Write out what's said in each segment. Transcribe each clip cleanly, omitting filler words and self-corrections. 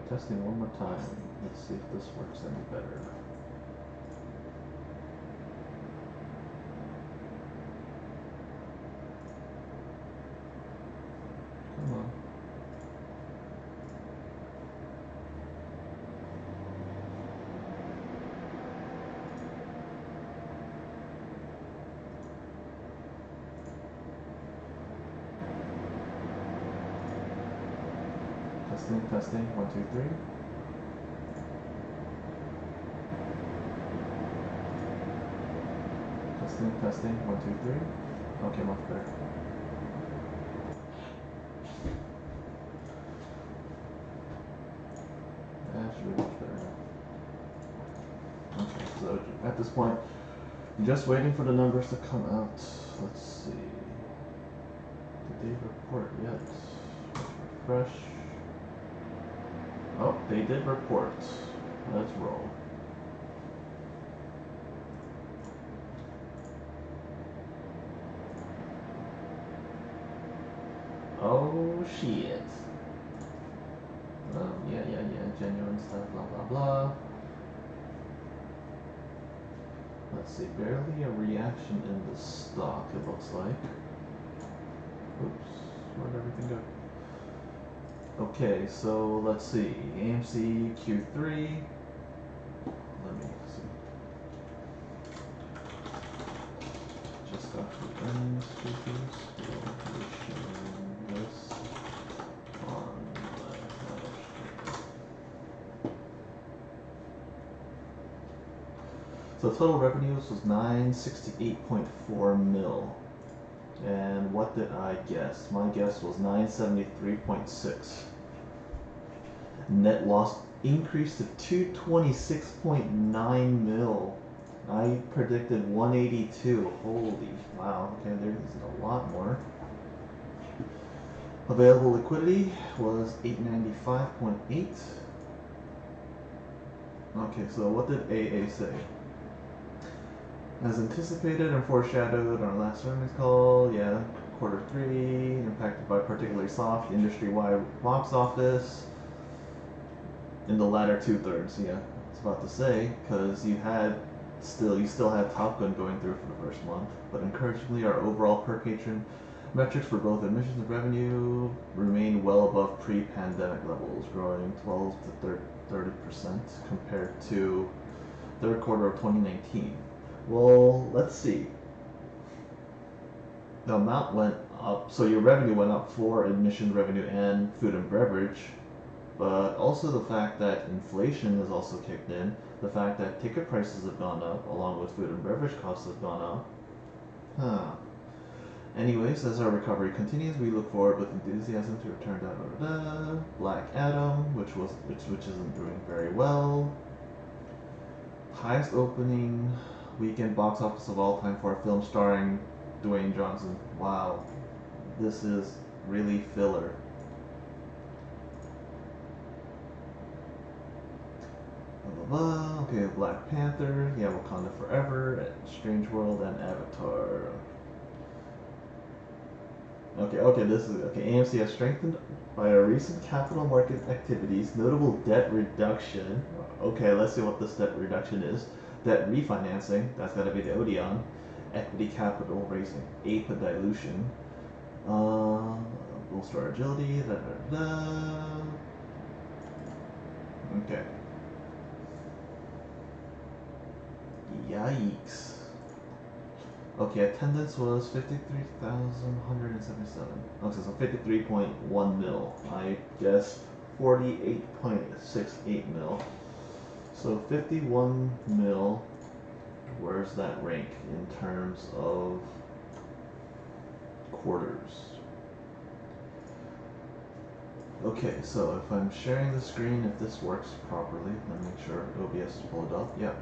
testing one more time. Let's see if this works any better. Come on. Testing, 1, 2, 3. Testing, 1, 2, 3. Okay, much better. That should be much better now. Okay, so at this point, I'm just waiting for the numbers to come out. Let's see. Did they report yet? Refresh. Oh, they did report. Let's roll. Oh shit. Yeah, genuine stuff, blah blah blah. Let's see, barely a reaction in the stock, it looks like. Oops, where'd everything go? Okay, so let's see. AMC Q3. Let me see. Just got the earnings figures. We'll be showing this on my So total revenues was 968.4 mil. And what did I guess? My guess was 973.6. Net loss increased to 226.9 mil. I predicted 182. Holy wow. Okay, there's a lot more. Available liquidity was 895.8. Okay, so what did AA say? As anticipated and foreshadowed on our last earnings call, yeah, quarter 3 impacted by particularly soft industry-wide box office in the latter 2/3. Yeah, I was about to say, because you still had Top Gun going through for the first month, but encouragingly our overall per patron metrics for both admissions and revenue remain well above pre-pandemic levels, growing 12 to 30% compared to third quarter of 2019. Well, let's see. The amount went up, so your revenue went up for admission revenue and food and beverage, but also the fact that inflation has also kicked in, the fact that ticket prices have gone up, along with food and beverage costs have gone up. Anyways, as our recovery continues, we look forward with enthusiasm to return to Black Adam, which isn't doing very well. Highest opening weekend box office of all time for a film starring Dwayne Johnson. Wow, this is really filler. Okay, Black Panther, yeah, Wakanda Forever, Strange World, and Avatar. Okay, AMC has strengthened by our recent capital market activities, notable debt reduction. Okay, let's see what this debt reduction is. Debt refinancing, that's got to be the Odeon. Equity capital raising, APA dilution. Bolster our agility, Okay. Yikes. Okay, attendance was 53,177. Okay, so 53.1 mil. I guess 48.68 mil. So 51 mil. Where's that rank in terms of quarters? Okay, so if I'm sharing the screen, if this works properly, let me make sure OBS is pulled up. Yeah.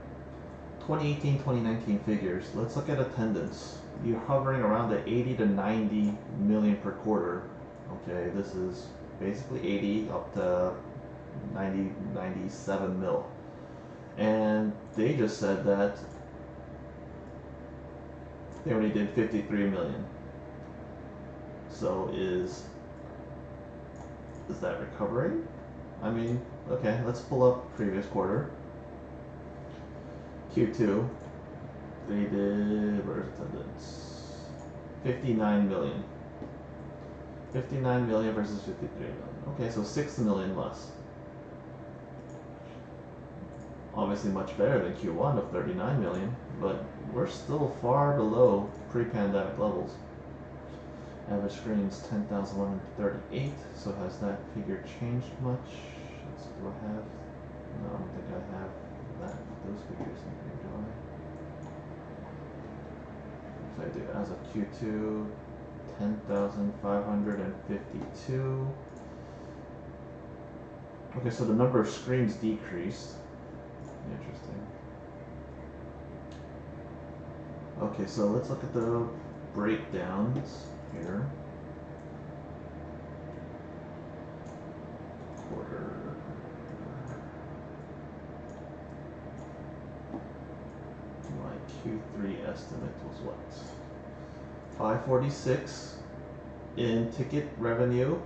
2018-2019 figures. Let's look at attendance. You're hovering around the 80 to 90 million per quarter. Okay, this is basically 80 up to 90, 97 mil. And they just said that they only did 53 million. So is that recovering? I mean, okay, let's pull up previous quarter. Q2, they did, where's attendance? 59 million. 59 million versus 53 million. Okay, so 6 million less. Obviously much better than Q1 of 39 million, but we're still far below pre-pandemic levels. Average screens 10,138, so has that figure changed much? Do I have? No, I don't think I have those figures in here, do I? So I do, as of Q2, 10,552. Okay, so the number of screens decreased. Interesting. Okay, so let's look at the breakdowns here. Quarter. My Q3 estimate was what? 546 in ticket revenue.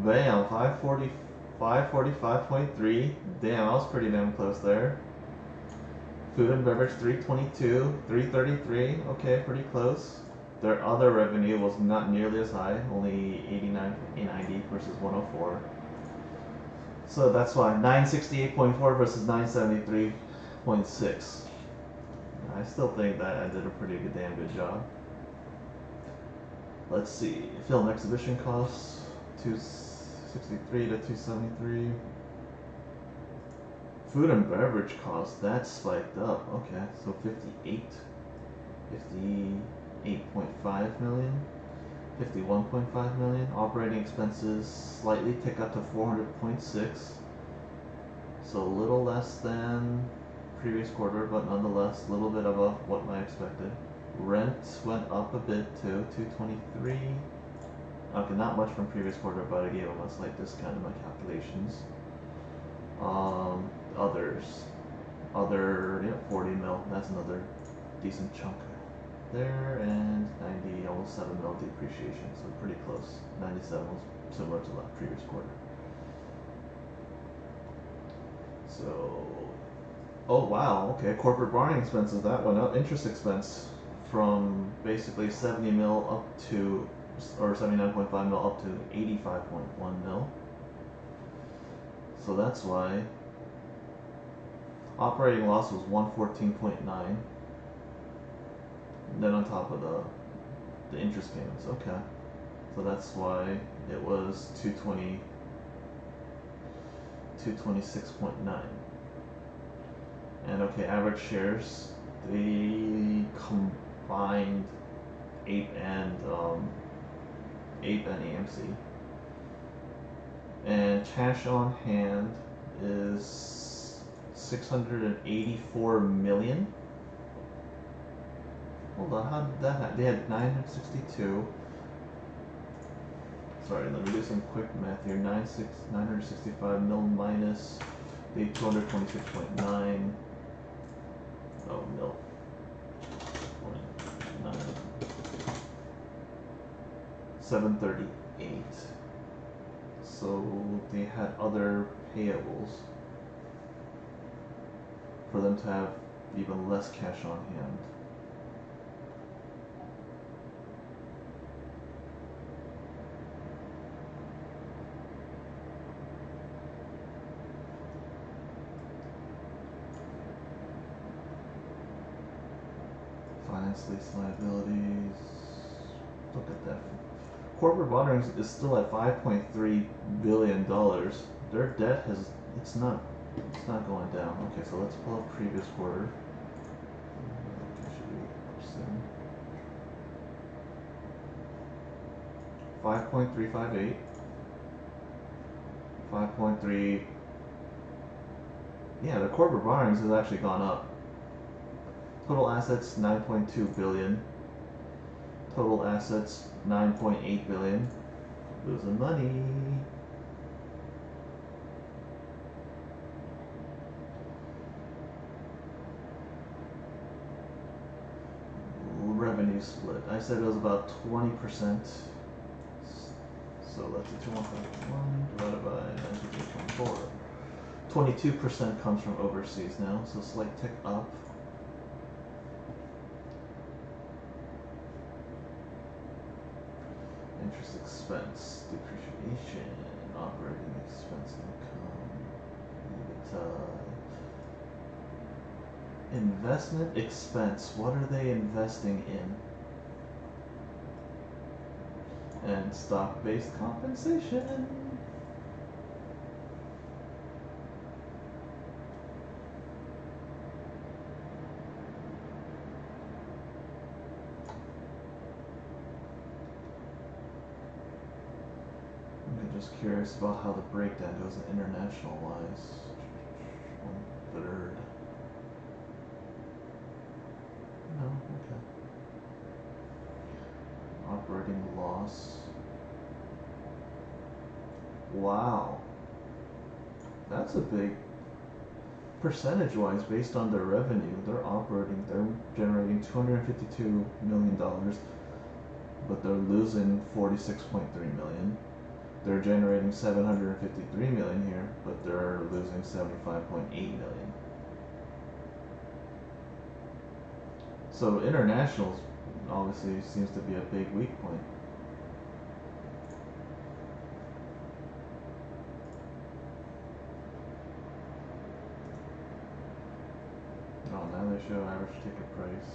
Bam, 545.3. Damn, I was pretty damn close there. Food and beverage 322, 333. Okay, pretty close. Their other revenue was not nearly as high, only 89.90 versus 104. So that's why 968.4 versus 973.6. I still think that I did a pretty damn good job. Let's see, film exhibition costs 263 to 273. Food and beverage costs, that spiked up. Okay, so 58.5 million, 51.5 million. Operating expenses slightly tick up to 400.6. So a little less than previous quarter, but nonetheless a little bit above what I expected. Rent went up a bit to 223. Okay, not much from previous quarter, but I gave them a slight discount in my calculations. Other, yeah, 40 mil. That's another decent chunk there, and 90, almost 7 mil depreciation. So pretty close. 97 was similar to the previous quarter. So, oh wow, okay. Corporate borrowing expenses, that went up. Interest expense from basically 70 mil up to, or 79.5 mil up to 85.1 mil. So that's why operating loss was 114.9. Then on top of the interest payments, okay. So that's why it was 226.9. And okay, average shares, they combined Ape and AMC. And cash on hand is 684 million. Hold on, how did that happen? They had 962. Sorry, let me do some quick math here. 965 mil minus the 226.9. Oh, mil. 0.9. 738. So they had other payables for them to have even less cash on hand. Finance lease liabilities. Look at that. Corporate borrowing is still at $5.3 billion. Their debt it's not going down. Okay, so let's pull up previous quarter. Okay, should be soon. 5.358. 5.3. Yeah, the corporate borrowings has actually gone up. Total assets 9.2 billion. Total assets 9.8 billion. Losing money. Revenue split. I said it was about 20%. So let's do 2.1 divided by 93.5. 24. 22% comes from overseas now, so slight tick up. Interest expense, depreciation, operating expense income, EBITDA. Investment expense, what are they investing in? And stock-based compensation. I'm just curious about how the breakdown goes international-wise. 1/3. No, okay. Operating loss. Wow. That's a big percentage-wise based on their revenue. They're generating $252 million, but they're losing $46.3 million. They're generating $753 million here, but they're losing $75.8 million. So internationals obviously seems to be a big weak point. Oh, now they show average ticket price.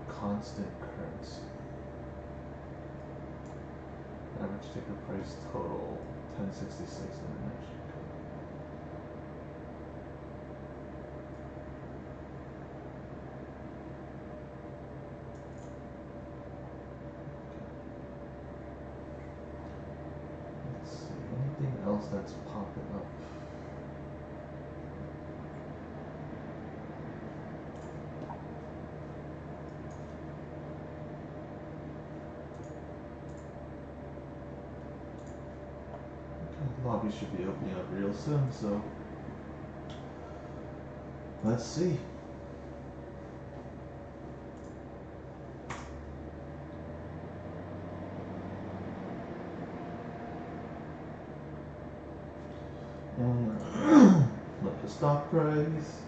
Constant currency. Average ticket price total 1066 international. Let's see, anything else that's popping up? Lobby should be opening up real soon, so let's see. And look at the stock price.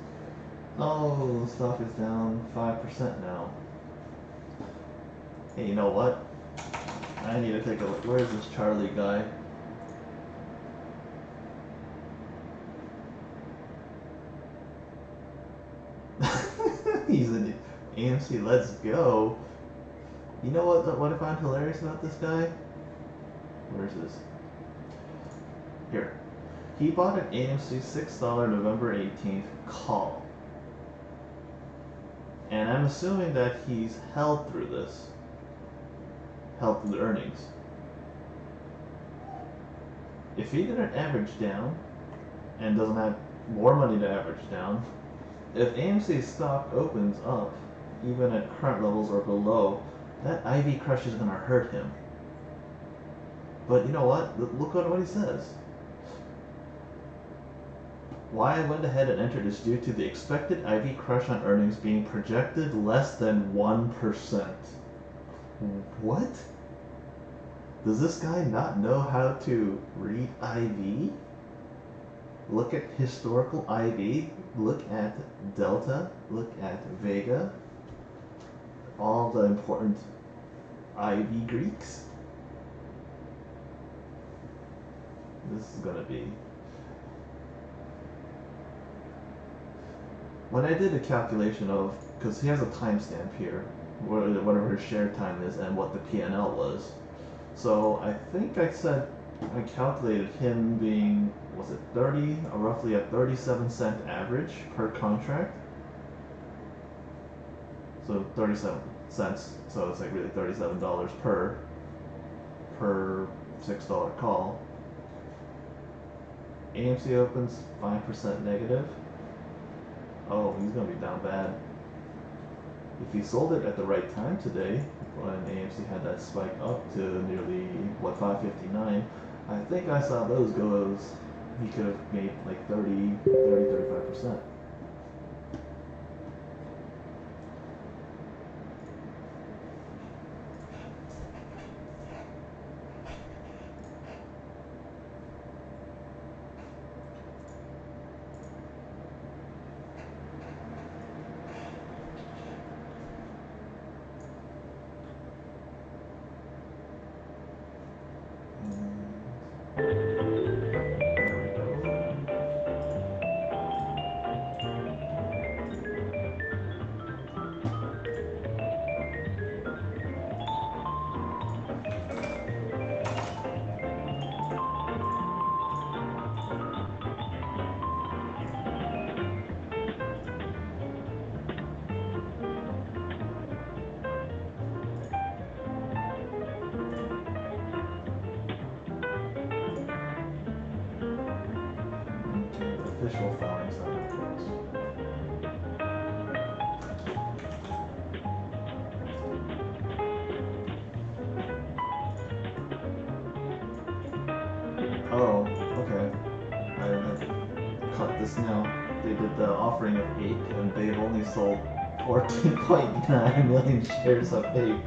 Oh, the stock is down 5% now. Hey, you know what? I need to take a look. Where is this Charlie guy? He's in AMC. Let's go. You know what I find hilarious about this guy? Where's this? Here. He bought an AMC $6 November 18th call. And I'm assuming that he's held through this. Held through the earnings. If he didn't average down and doesn't have more money to average down, if AMC stock opens up, even at current levels or below, that IV crush is going to hurt him. But you know what? Look at what he says. Why I went ahead and entered is due to the expected IV crush on earnings being projected less than 1%. What? Does this guy not know how to read IV? Look at historical IV, look at Delta, look at Vega, all the important IV Greeks. This is gonna be... When I did a calculation of, because he has a timestamp here, whatever his share time is and what the P&L was. So I think I calculated him being, was it 30, or roughly a 37-cent average per contract? So 37 cents, so it's like really $37 per $6 call. AMC opens 5% negative. Oh, he's gonna be down bad. If he sold it at the right time today, when AMC had that spike up to nearly, what, 559, I think I saw those go as he could have made like 35%. initial founding certificates. Oh, okay. I caught this now. They did the offering of Ape, and they've only sold 14.9 million shares of Ape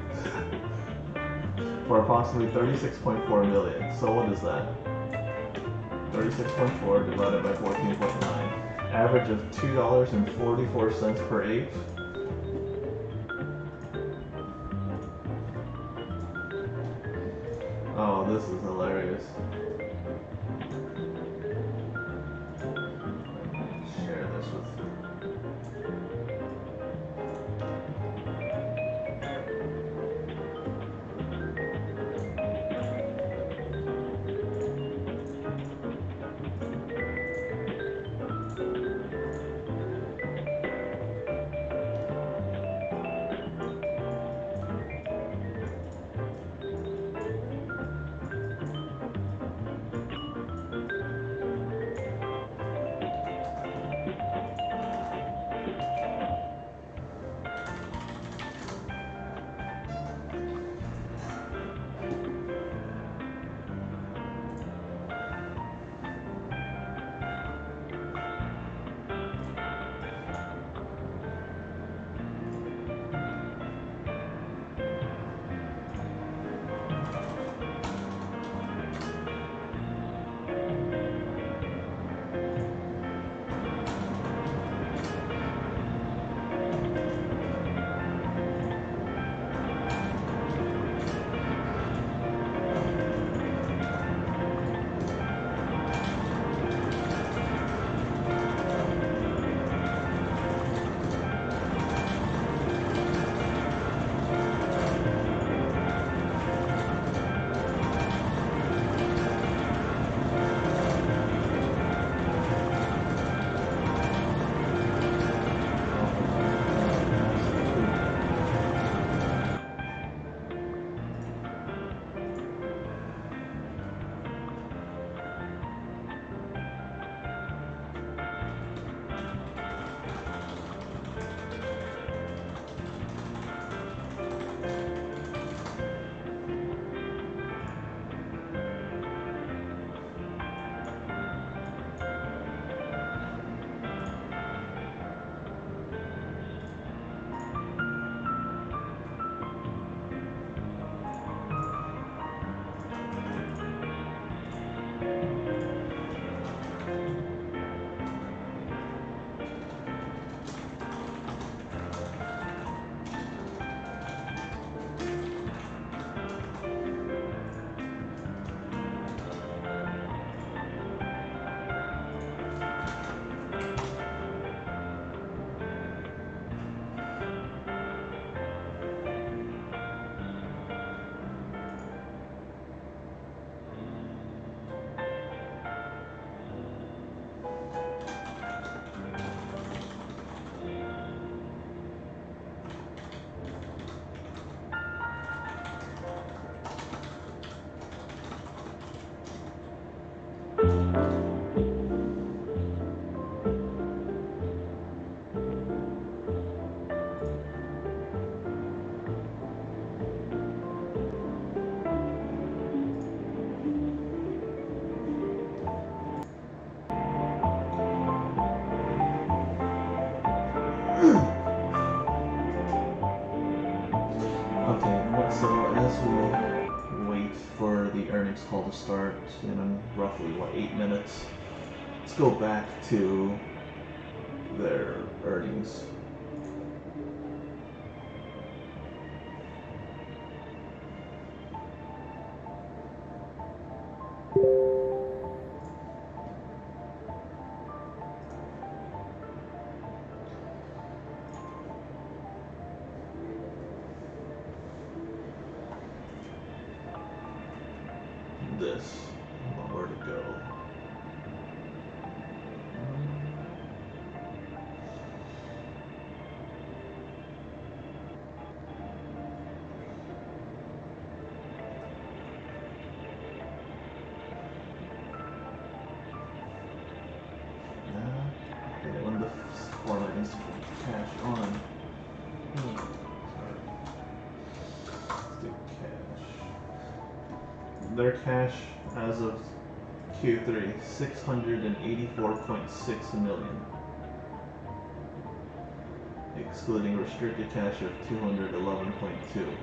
for approximately 36.4 million. So what is that? 36.4 divided by 14.9. Average of $2.44 per Ape. Oh, this is hilarious. Share this with So as we'll wait for the earnings call to start in roughly, 8 minutes, let's go back to their earnings. This, where to go? their cash as of Q3, 684.6 million, excluding restricted cash of 211.2.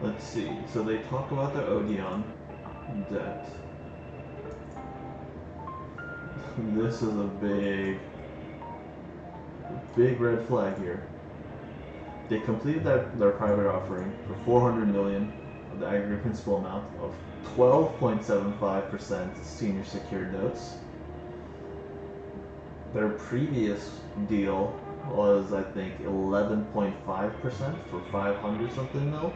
Let's see, so they talk about the Odeon debt. This is a big red flag here. They completed their private offering for 400 million of the aggregate principal amount of 12.75% senior secured notes. Their previous deal was, I think, 11.5% for 500 something mil.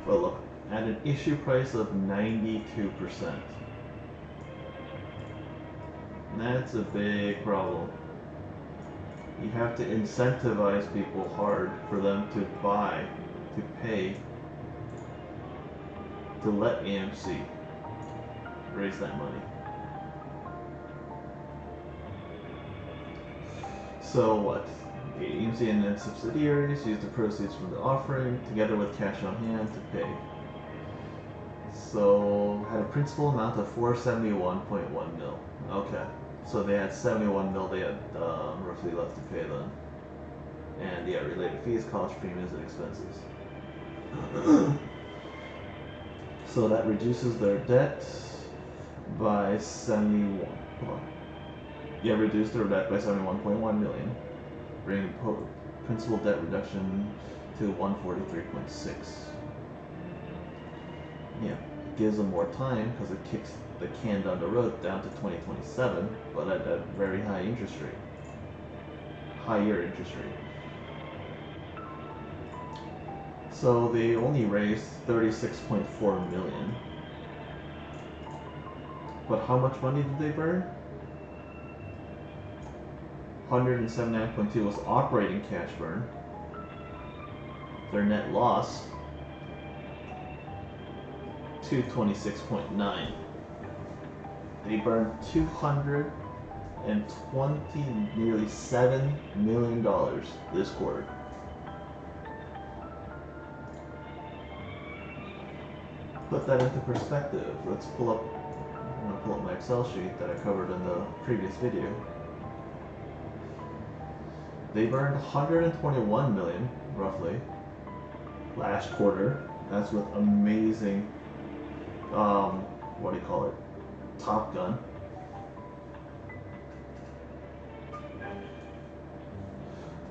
But look, at an issue price of 92%. That's a big problem. You have to incentivize people hard for them to buy, to pay, to let AMC raise that money. So what? AMC and its subsidiaries used the proceeds from the offering together with cash on hand to pay. So had a principal amount of 471.1 mil. Okay. So they had 71 mil they had roughly left to pay then. And yeah, related fees, college premiums, and expenses. So that reduces their debt by 71. Yeah, reduced their debt by 71.1 million, bringing principal debt reduction to 143.6. Yeah, gives them more time because it kicks the can down the road down to 2027, but at a very high interest rate. Higher interest rate. So they only raised 36.4 million. But how much money did they burn? 179.2 was operating cash burn. Their net loss, 226.9. They burned $220, nearly $7 million this quarter. Put that into perspective. Let's pull up. I'm gonna pull up my Excel sheet that I covered in the previous video. They burned 121 million, roughly, last quarter. That's with amazing, what do you call it? Top Gun.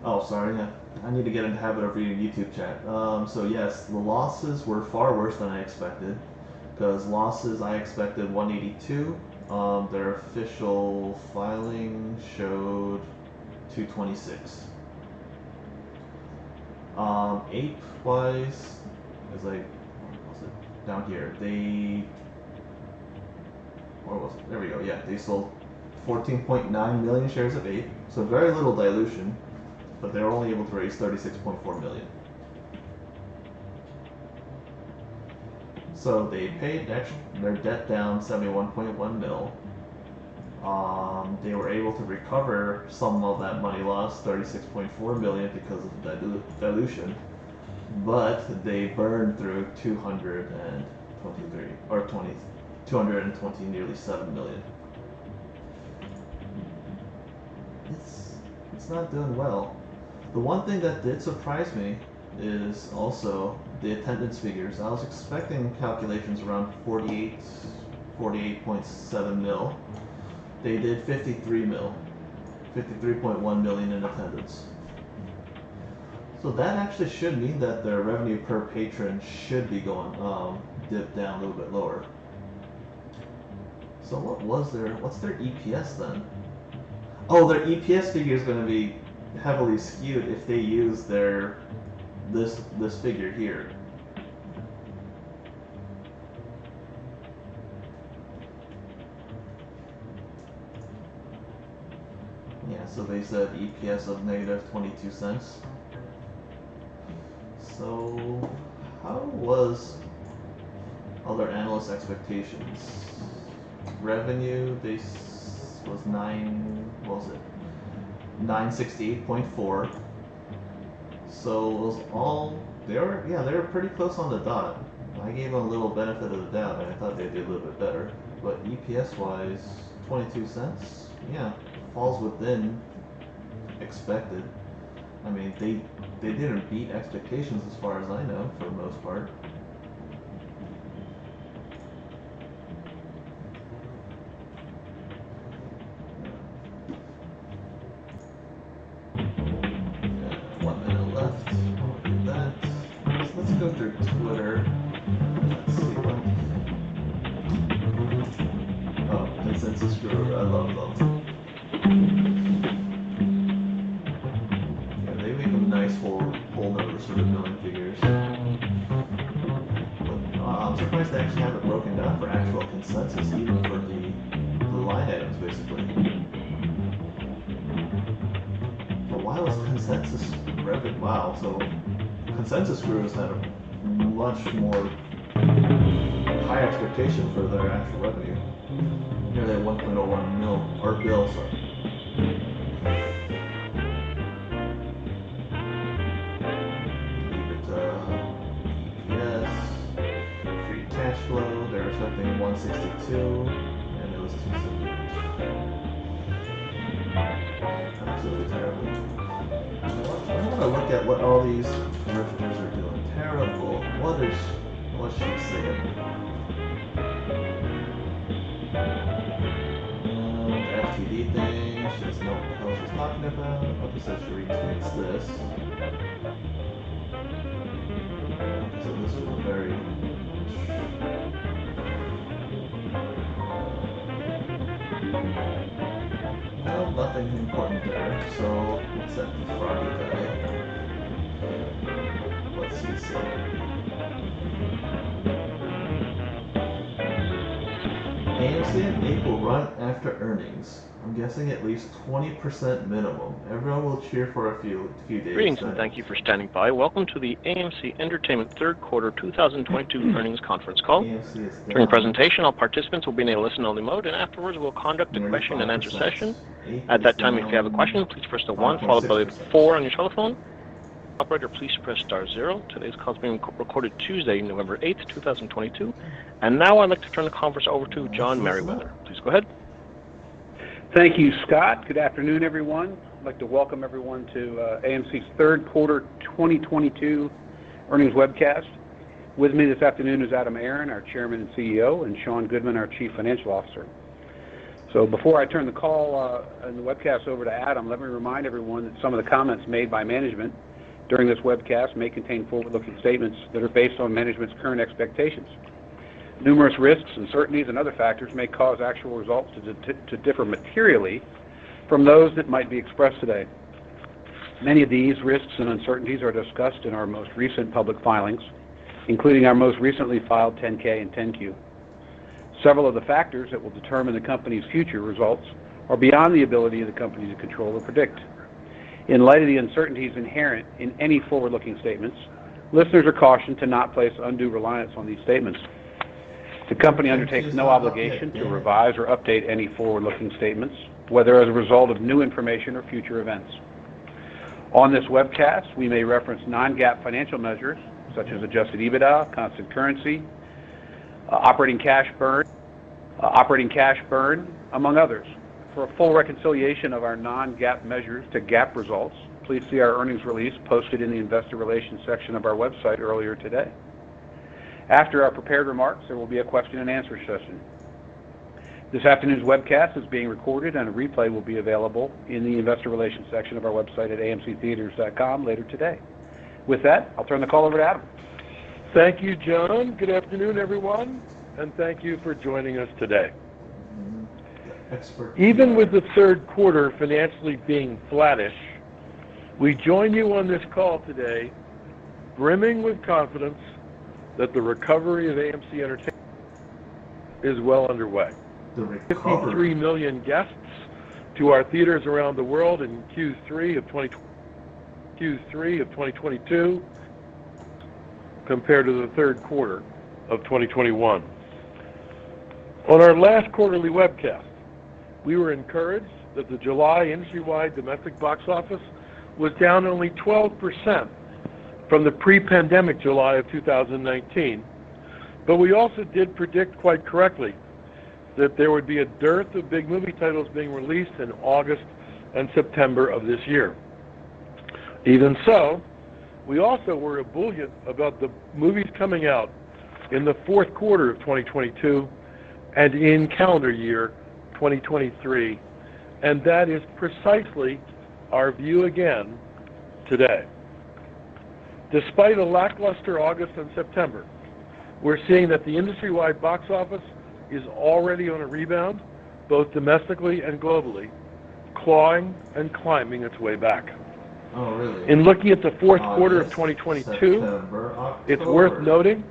Oh, sorry, yeah. I need to get in the habit of reading YouTube chat. So yes, the losses were far worse than I expected. Because losses, I expected 182. Their official filing showed 226. Ape-wise, is like, what was it? Down here, where was it? There we go, yeah, they sold 14.9 million shares of Ape, so very little dilution, but they were only able to raise 36.4 million. So they paid their debt down 71.1 mil. They were able to recover some of that money lost, 36.4 million, because of dilution, but they burned through 220, nearly 7 million. It's not doing well. The one thing that did surprise me is also the attendance figures. I was expecting calculations around 48.7 mil. They did 53 mil, 53.1 million in attendance. So that actually should mean that their revenue per patron should be going dip down a little bit lower. So what's their EPS then? Oh, their EPS figure is going to be heavily skewed if they use this figure here. Yeah, so they said EPS of negative 22 cents. So how was other analyst expectations? Revenue, was 968.4. So it was all they were pretty close on the dot. I gave them a little benefit of the doubt, and I thought they'd do a little bit better. But EPS wise, 22 cents, yeah, falls within expected. I mean, they didn't beat expectations as far as I know for the most part. Yeah, 1 minute left. I'll do that. Let's go through Twitter. Let's see what. Oh, consensus guru. I love them. Nice whole numbers for the billing figures. But I'm surprised they actually have it broken down for actual consensus, even for the line items, basically. But why was consensus revenue? Wow, so consensus gurus had a much more high expectation for their actual revenue. Nearly 1.01 mil, or bill, sorry. Flow, they're expecting 162, and it was 270. Absolutely terrible. I want to look at what all these grifters are doing. Terrible. What's she saying? The FTD thing, she doesn't know what the hell she's talking about. Okay, so she retweets this. So this was a very well, nothing important there, so let's set the froggy guy. What's he say? AMC and Inc. will run after earnings. I'm guessing at least 20% minimum. Everyone will cheer for a few days. Greetings and thank you for standing by. Welcome to the AMC Entertainment Third Quarter 2022 Earnings Conference Call. During the presentation, all participants will be in a listen-only mode, and afterwards we'll conduct a question and answer session. At that time, if you have a question, please press the 1 followed by the 4 on your telephone. Operator, please press *0. Today's call is being recorded Tuesday, November 8th, 2022. And now I'd like to turn the conference over to John Merriweather. Please go ahead. Thank you, Scott. Good afternoon, everyone. I'd like to welcome everyone to AMC's third quarter 2022 earnings webcast. With me this afternoon is Adam Aron, our Chairman and CEO, and Sean Goodman, our Chief Financial Officer. So before I turn the call and the webcast over to Adam, let me remind everyone that some of the comments made by management during this webcast may contain forward-looking statements that are based on management's current expectations. Numerous risks, uncertainties, and other factors may cause actual results to differ materially from those that might be expressed today. Many of these risks and uncertainties are discussed in our most recent public filings, including our most recently filed 10-K and 10-Q. Several of the factors that will determine the company's future results are beyond the ability of the company to control or predict. In light of the uncertainties inherent in any forward-looking statements, listeners are cautioned to not place undue reliance on these statements. The company undertakes no obligation to revise or update any forward-looking statements, whether as a result of new information or future events. On this webcast, we may reference non-GAAP financial measures such as adjusted EBITDA, constant currency, operating cash burn, among others. For a full reconciliation of our non-GAAP measures to GAAP results, please see our earnings release posted in the Investor Relations section of our website earlier today. After our prepared remarks, there will be a question and answer session. This afternoon's webcast is being recorded and a replay will be available in the Investor Relations section of our website at amctheaters.com later today. With that, I'll turn the call over to Adam. Thank you, John. Good afternoon, everyone, and thank you for joining us today. Even with the third quarter financially being flattish, we join you on this call today brimming with confidence that the recovery of AMC Entertainment is well underway. 53 million guests to our theaters around the world in Q3 of 2022 compared to the third quarter of 2021. On our last quarterly webcast, we were encouraged that the July industry-wide domestic box office was down only 12% from the pre-pandemic July of 2019, but we also did predict quite correctly that there would be a dearth of big movie titles being released in August and September of this year. Even so, we also were ebullient about the movies coming out in the fourth quarter of 2022 and in calendar year 2023, and that is precisely our view again today. Despite a lackluster August and September, we're seeing that the industry-wide box office is already on a rebound, both domestically and globally, clawing and climbing its way back. Oh, really? In looking at the fourth quarter of 2022, September, it's worth noting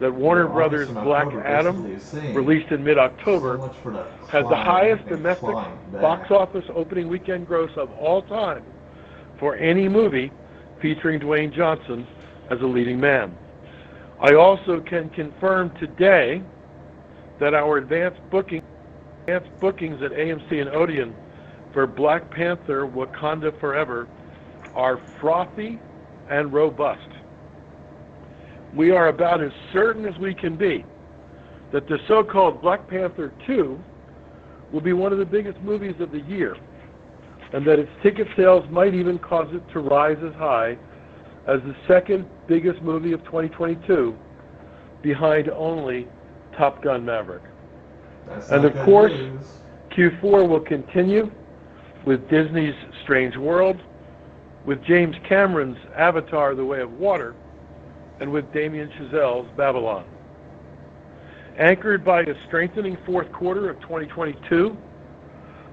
that Warner Yeah, Brothers' August and Black October Adam, basically is saying released in mid-October, so much for that has the climb highest and domestic climb back. box office opening weekend gross of all time for any movie featuring Dwayne Johnson as a leading man. I also can confirm today that our advanced bookings at AMC and Odeon for Black Panther: Wakanda Forever are frothy and robust. We are about as certain as we can be that the so-called Black Panther 2 will be one of the biggest movies of the year, and that its ticket sales might even cause it to rise as high as the second biggest movie of 2022, behind only Top Gun: Maverick. And of course, Q4 will continue with Disney's Strange World, with James Cameron's Avatar: The Way of Water, and with Damien Chazelle's Babylon. Anchored by a strengthening fourth quarter of 2022,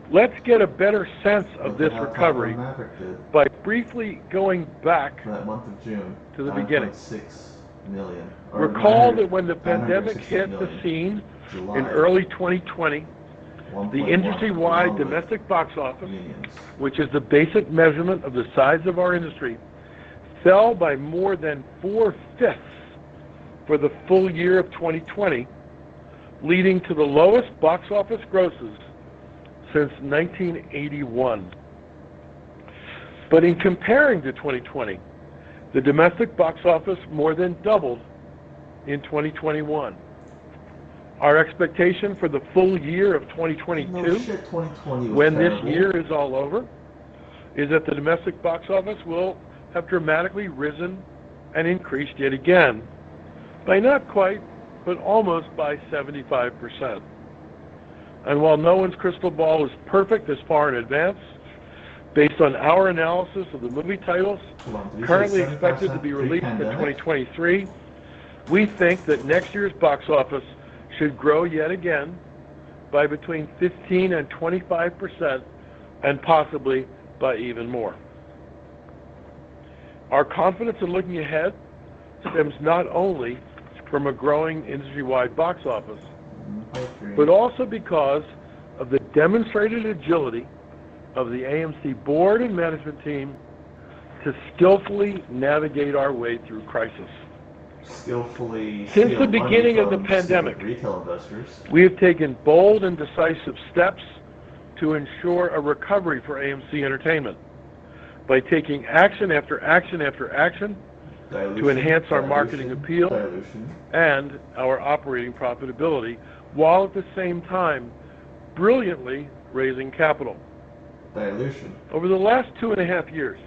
let's get a better sense of this recovery by briefly going back for that month of June, to the beginning. 9.6 million. Recall that when the pandemic hit the scene in early 2020, the industry-wide domestic box office, which is the basic measurement of the size of our industry, fell by more than 4/5 for the full year of 2020, leading to the lowest box office grosses since 1981. But in comparing to 2020, the domestic box office more than doubled in 2021. Our expectation for the full year of 2022, when this year is all over, is that the domestic box office will have dramatically risen and increased yet again, by not quite, but almost by 75%. And while no one's crystal ball is perfect this far in advance, based on our analysis of the movie titles currently expected to be released in 2023, we think that next year's box office should grow yet again by between 15 and 25%, and possibly by even more. Our confidence in looking ahead stems not only from a growing industry-wide box office, but also because of the demonstrated agility of the AMC board and management team to skillfully navigate our way through crisis. Since the beginning of the pandemic, we have taken bold and decisive steps to ensure a recovery for AMC Entertainment by taking action after action after action to enhance our marketing appeal and our operating profitability, while at the same time brilliantly raising capital. Over the last 2.5 years,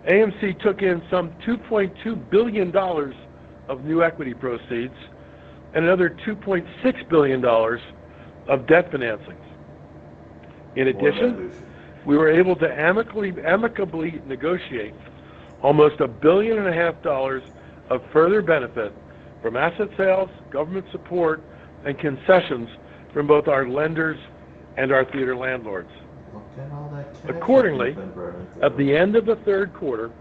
AMC took in some $2.2 billion of new equity proceeds and another $2.6 billion of debt financings. In addition, we were able to amicably negotiate almost $1.5 billion of further benefit from asset sales, government support, and concessions from both our lenders and our theater landlords. Accordingly, at the end of the third quarter,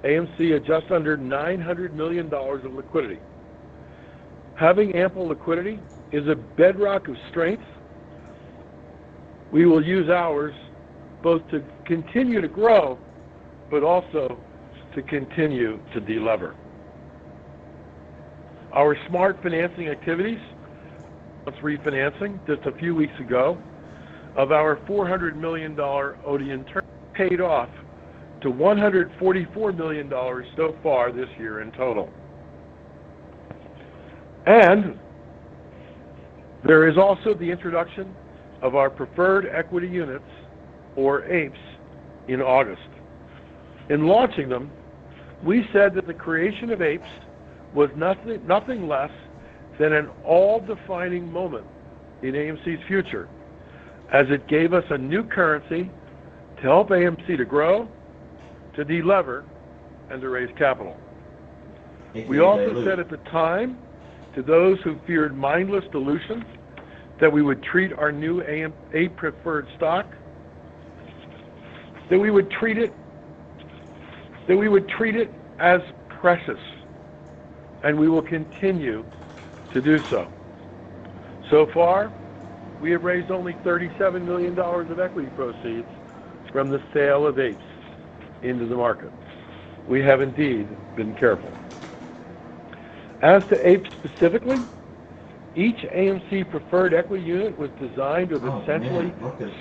AMC had just under $900 million of liquidity. Having ample liquidity is a bedrock of strength. We will use ours both to continue to grow, but also to continue to delever. Our smart financing activities, refinancing just a few weeks ago of our $400 million Odeon term, paid off to $144 million so far this year in total. And there is also the introduction of our preferred equity units, or APEs, in August. In launching them, we said that the creation of APEs was nothing less than an all-defining moment in AMC's future, as it gave us a new currency to help AMC to grow, to delever, and to raise capital. We also said at the time to those who feared mindless dilution that we would treat our new APE preferred stock, that we would treat it as precious, and we will continue to do so. So far, we have raised only $37 million of equity proceeds from the sale of APEs into the market. We have indeed been careful. As to APEs specifically, each AMC preferred equity unit was designed with essentially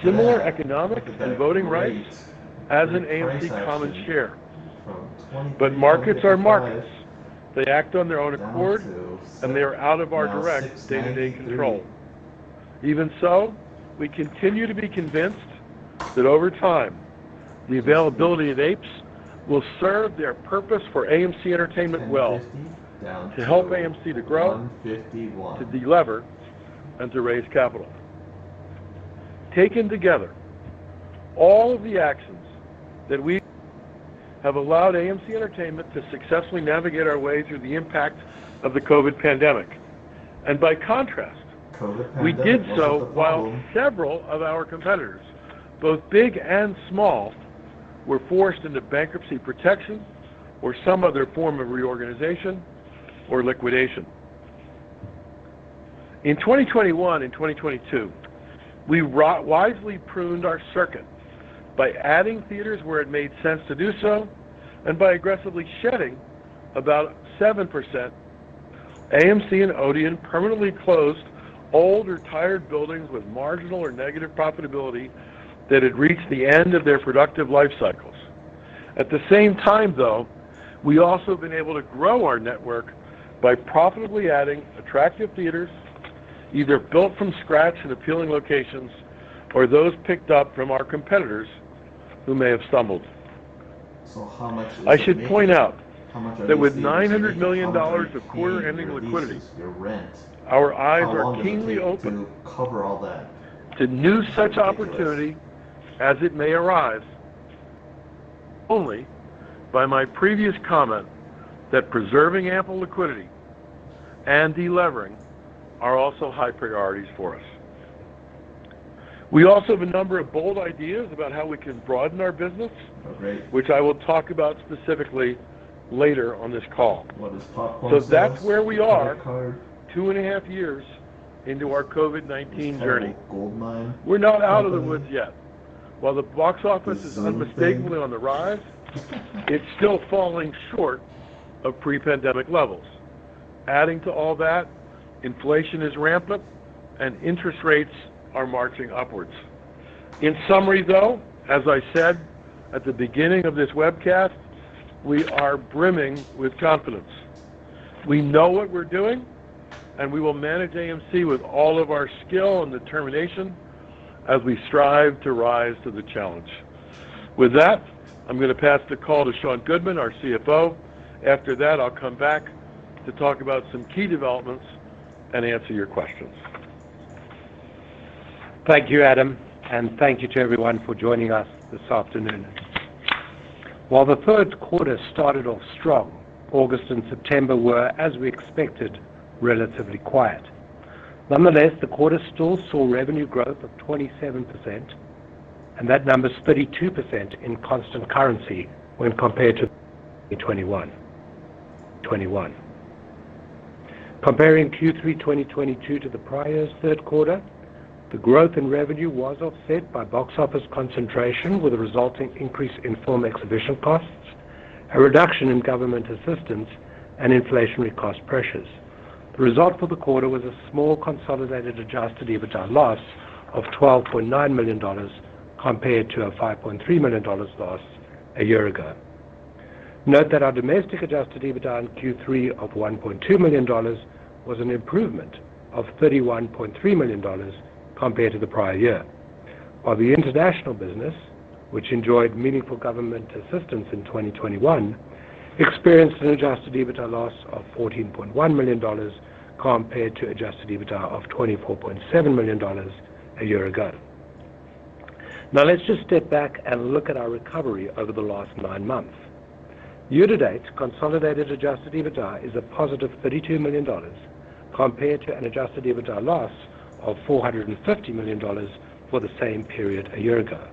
similar economic and voting rights as an AMC common share. But markets are markets. They act on their own accord, and they are out of our direct day-to-day control. Even so, we continue to be convinced that over time, the availability of APEs will serve their purpose for AMC Entertainment well, to help AMC to grow, to delever, and to raise capital. Taken together, all of the actions that we have allowed AMC Entertainment to successfully navigate our way through the impact of the COVID pandemic. And by contrast, we did so while several of our competitors, both big and small, were forced into bankruptcy protection or some other form of reorganization or liquidation. In 2021 and 2022, we wisely pruned our circuit by adding theaters where it made sense to do so, and by aggressively shedding about 7%. AMC and Odeon permanently closed old or tired buildings with marginal or negative profitability that had reached the end of their productive life cycles. At the same time, though, we also have been able to grow our network by profitably adding attractive theaters, either built from scratch in appealing locations, or those picked up from our competitors who may have stumbled. So how much is I should point out that with $900 $900 million of quarter-ending liquidity, your rent, our eyes are keenly open to cover all that? To new such opportunity as it may arise, only by my previous comment that preserving ample liquidity and delevering are also high priorities for us. We also have a number of bold ideas about how we can broaden our business, which I will talk about specifically later on this call. So that's where we are 2.5 years into our COVID-19 journey. We're not out of the woods yet. While the box office is unmistakably on the rise, it's still falling short of pre-pandemic levels. Adding to all that, inflation is rampant and interest rates are marching upwards. In summary, though, as I said at the beginning of this webcast, we are brimming with confidence. We know what we're doing, and we will manage AMC with all of our skill and determination as we strive to rise to the challenge. With that, I'm going to pass the call to Sean Goodman, our CFO. After that, I'll come back to talk about some key developments and answer your questions. Thank you, Adam, and thank you to everyone for joining us this afternoon. While the third quarter started off strong, August and September were, as we expected, relatively quiet. Nonetheless, the quarter still saw revenue growth of 27%, and that number is 32% in constant currency when compared to 2021. Comparing Q3 2022 to the prior year's third quarter, the growth in revenue was offset by box office concentration with a resulting increase in film exhibition costs, a reduction in government assistance, and inflationary cost pressures. The result for the quarter was a small consolidated adjusted EBITDA loss of $12.9 million compared to a $5.3 million loss a year ago. Note that our domestic adjusted EBITDA in Q3 of $1.2 million was an improvement of $31.3 million compared to the prior year, while the international business, which enjoyed meaningful government assistance in 2021, experienced an adjusted EBITDA loss of $14.1 million compared to adjusted EBITDA of $24.7 million a year ago. Now let's just step back and look at our recovery over the last 9 months. Year-to-date, consolidated adjusted EBITDA is a positive $32 million compared to an adjusted EBITDA loss of $450 million for the same period a year ago.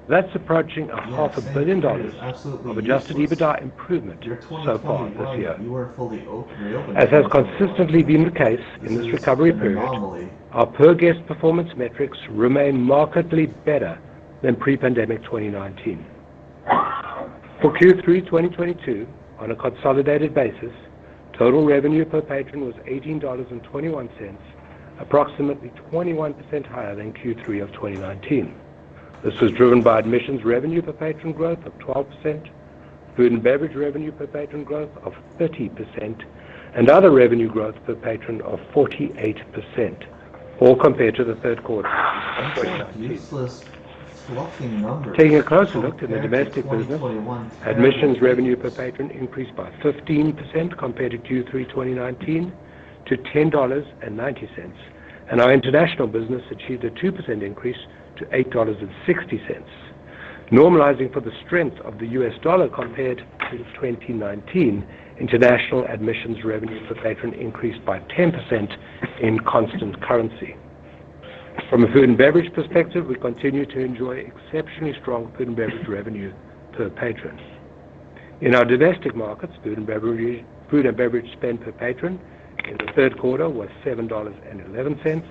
That's approaching $500 million of adjusted EBITDA improvement so far this year. As has consistently been the case in this recovery period, our per-guest performance metrics remain markedly better than pre-pandemic 2019. For Q3 2022, on a consolidated basis, total revenue per patron was $18.21, approximately 21% higher than Q3 of 2019. This was driven by admissions revenue per patron growth of 12%, food and beverage revenue per patron growth of 30%, and other revenue growth per patron of 48%, all compared to the third quarter of 2019. Taking a closer look at the domestic business, admissions revenue per patron increased by 15% compared to Q3 2019 to $10.90, and our international business achieved a 2% increase to $8.60. Normalizing for the strength of the US dollar compared to 2019, international admissions revenue per patron increased by 10% in constant currency. From a food and beverage perspective, we continue to enjoy exceptionally strong food and beverage revenue per patron. In our domestic markets, food and beverage spend per patron in the third quarter was $7.11.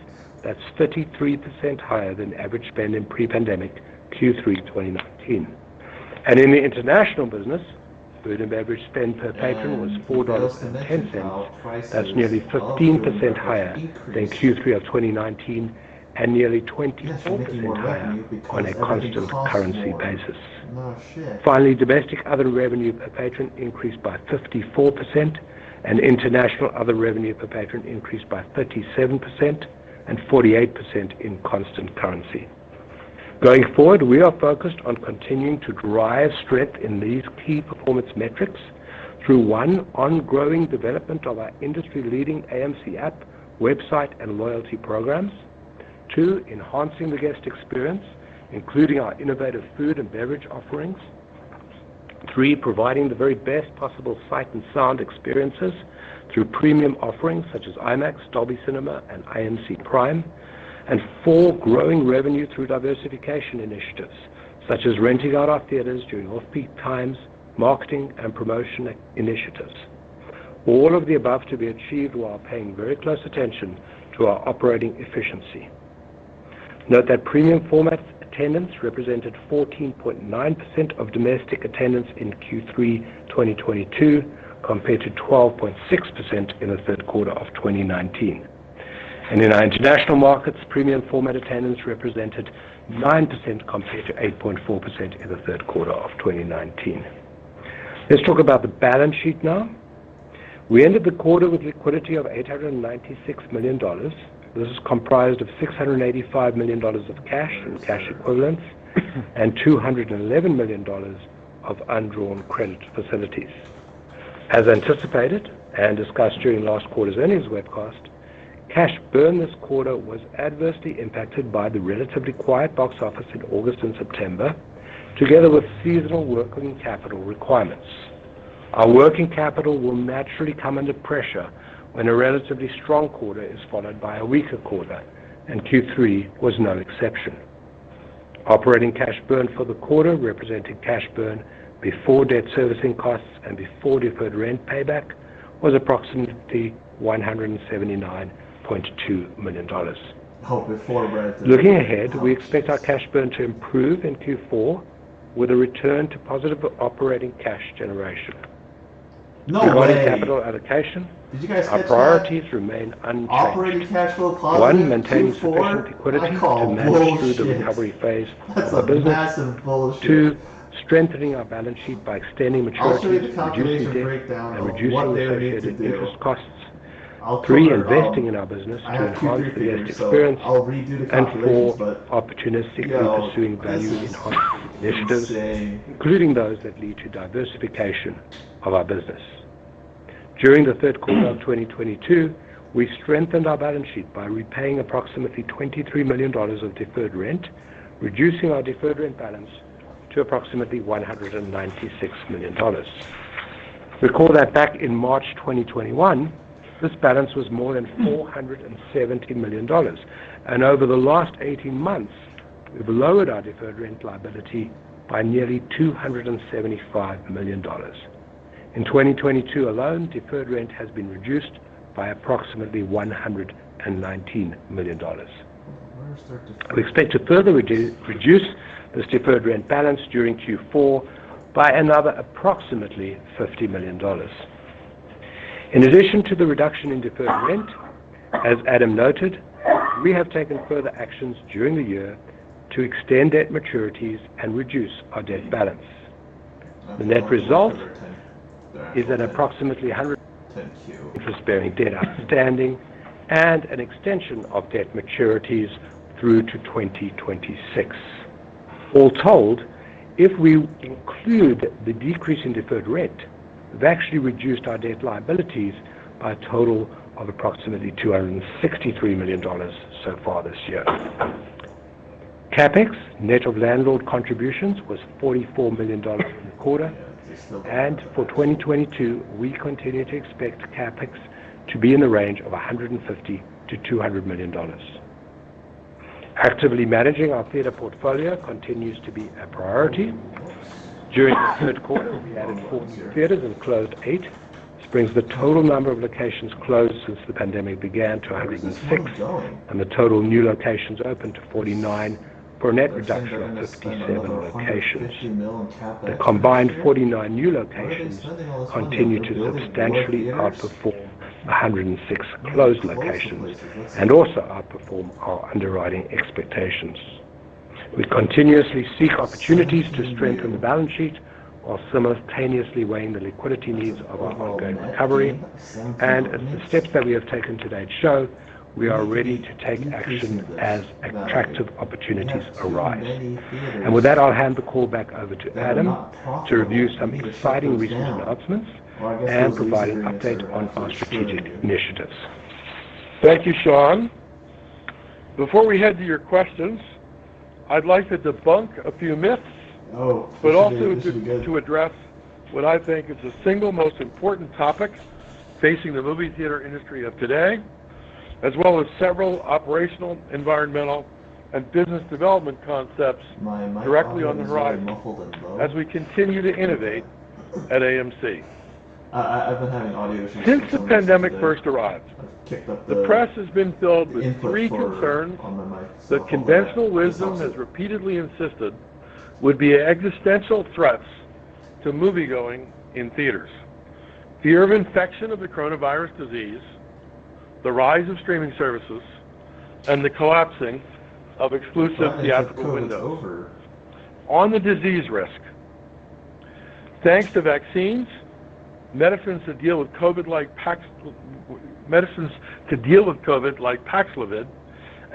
That's 33% higher than average spend in pre-pandemic Q3 2019. And in the international business, food and beverage spend per patron was $4.10. That's nearly 15% higher than Q3 of 2019 and nearly 24% higher on a constant currency basis. Finally, domestic other revenue per patron increased by 54%, and international other revenue per patron increased by 37% and 48% in constant currency. Going forward, we are focused on continuing to drive strength in these key performance metrics through one, ongoing development of our industry-leading AMC app, website, and loyalty programs. 2, enhancing the guest experience, including our innovative food and beverage offerings. 3, providing the very best possible sight and sound experiences through premium offerings such as IMAX, Dolby Cinema, and IMC Prime. And 4, growing revenue through diversification initiatives, such as renting out our theaters during off-peak times, marketing and promotion initiatives. All of the above to be achieved while paying very close attention to our operating efficiency. Note that premium format attendance represented 14.9% of domestic attendance in Q3 2022 compared to 12.6% in the third quarter of 2019. And in our international markets, premium format attendance represented 9% compared to 8.4% in the third quarter of 2019. Let's talk about the balance sheet now. We ended the quarter with liquidity of $896 million. This is comprised of $685 million of cash and cash equivalents and $211 million of undrawn credit facilities. As anticipated and discussed during last quarter's earnings webcast, cash burn this quarter was adversely impacted by the relatively quiet box office in August and September, together with seasonal working capital requirements. Our working capital will naturally come under pressure when a relatively strong quarter is followed by a weaker quarter, and Q3 was no exception. Operating cash burn for the quarter, representing cash burn before debt servicing costs and before deferred rent payback, was approximately $179.2 million. Looking ahead, we expect our cash burn to improve in Q4 with a return to positive operating cash generation. Regarding capital allocation, our priorities remain unchanged. Operating cash flow positive. 1, maintaining sufficient liquidity to manage through the recovery phase of the business. 2, strengthening our balance sheet by extending I'll show you the maturities, calculation reducing debt, breakdown and of reducing what the they need to associated do. interest costs. I'll 3, cover, investing in our business I to have enhance Q3 the guest figures, so experience. I'll redo the And calculations, 4, but opportunistically pursuing this value is enhancing initiatives, insane. including those that lead to diversification of our business. During the third quarter of 2022, we strengthened our balance sheet by repaying approximately $23 million of deferred rent, reducing our deferred rent balance to approximately $196 million. Recall that back in March 2021, this balance was more than $470 million, and over the last 18 months, we've lowered our deferred rent liability by nearly $275 million. In 2022 alone, deferred rent has been reduced by approximately $119 million. We expect to further reduce this deferred rent balance during Q4 by another approximately $50 million. In addition to the reduction in deferred rent, as Adam noted, we have taken further actions during the year to extend debt maturities and reduce our debt balance. The net result is an approximately 100 interest-bearing debt outstanding and an extension of debt maturities through to 2026. All told, if we include the decrease in deferred rent, we've actually reduced our debt liabilities by a total of approximately $263 million so far this year. CapEx, net of landlord contributions, was $44 million in the quarter, and for 2022, we continue to expect CapEx to be in the range of $150 to $200 million. Actively managing our theater portfolio continues to be a priority. During the third quarter, we added 4 new theaters and closed 8. This brings the total number of locations closed since the pandemic began to 106, and the total new locations opened to 49, for a net reduction of 57 locations. The combined 49 new locations continue to substantially outperform 106 closed locations and also outperform our underwriting expectations. We continuously seek opportunities to strengthen the balance sheet while simultaneously weighing the liquidity needs of our ongoing recovery. And as the steps that we have taken to date show, we are ready to take action as attractive opportunities arise. And with that, I'll hand the call back over to Adam to review some exciting recent announcements and provide an update on our strategic initiatives. Thank you, Sean. Before we head to your questions, I'd like to debunk a few myths, but also to address what I think is the single most important topic facing the movie theater industry of today, as well as several operational, environmental, and business development concepts directly on the horizon as we continue to innovate at AMC. I've been having audio issues. Since the pandemic first arrived, the press has been filled with 3 concerns that conventional wisdom has repeatedly insisted would be existential threats to moviegoing in theaters: fear of infection of the coronavirus disease, the rise of streaming services, and the collapsing of exclusive theatrical windows. On the disease risk, thanks to vaccines, medicines to deal with COVID like Paxlovid,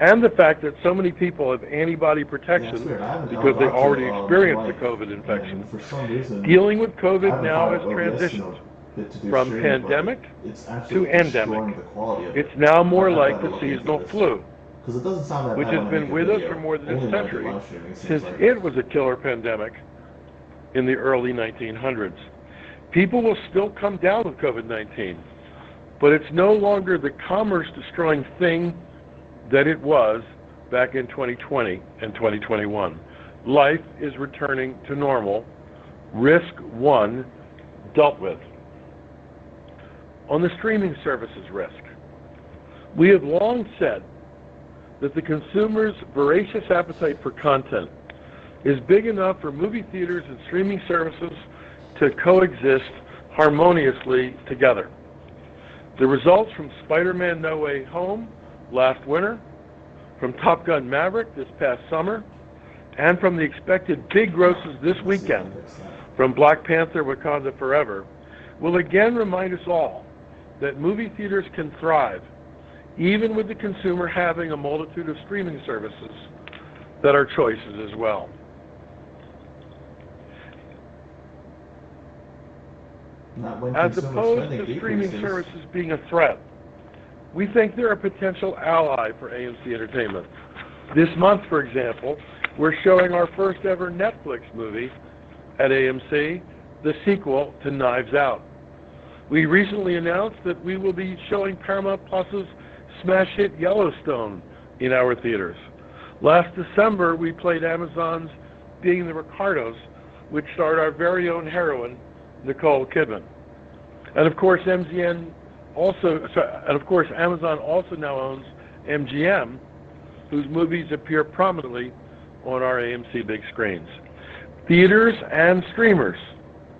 and the fact that so many people have antibody protection because they already experienced the COVID infection, dealing with COVID now has transitioned from pandemic to endemic. It's now more like the seasonal flu, which has been with us for more than a century, since it was a killer pandemic in the early 1900s. People will still come down with COVID-19, but it's no longer the commerce-destroying thing that it was back in 2020 and 2021. Life is returning to normal. Risk 1 dealt with. On the streaming services risk, we have long said that the consumer's voracious appetite for content is big enough for movie theaters and streaming services to coexist harmoniously together. The results from Spider-Man No Way Home last winter, from Top Gun Maverick this past summer, and from the expected big grosses this weekend from Black Panther: Wakanda Forever, will again remind us all that movie theaters can thrive, even with the consumer having a multitude of streaming services that are choices as well. As opposed to streaming services being a threat, we think they're a potential ally for AMC Entertainment. This month, for example, we're showing our first ever Netflix movie at AMC, the sequel to Knives Out. We recently announced that we will be showing Paramount Plus's smash hit Yellowstone in our theaters. Last December, we played Amazon's Being the Ricardos, which starred our very own heroine, Nicole Kidman. And of course, Amazon also now owns MGM, whose movies appear prominently on our AMC big screens. Theaters and streamers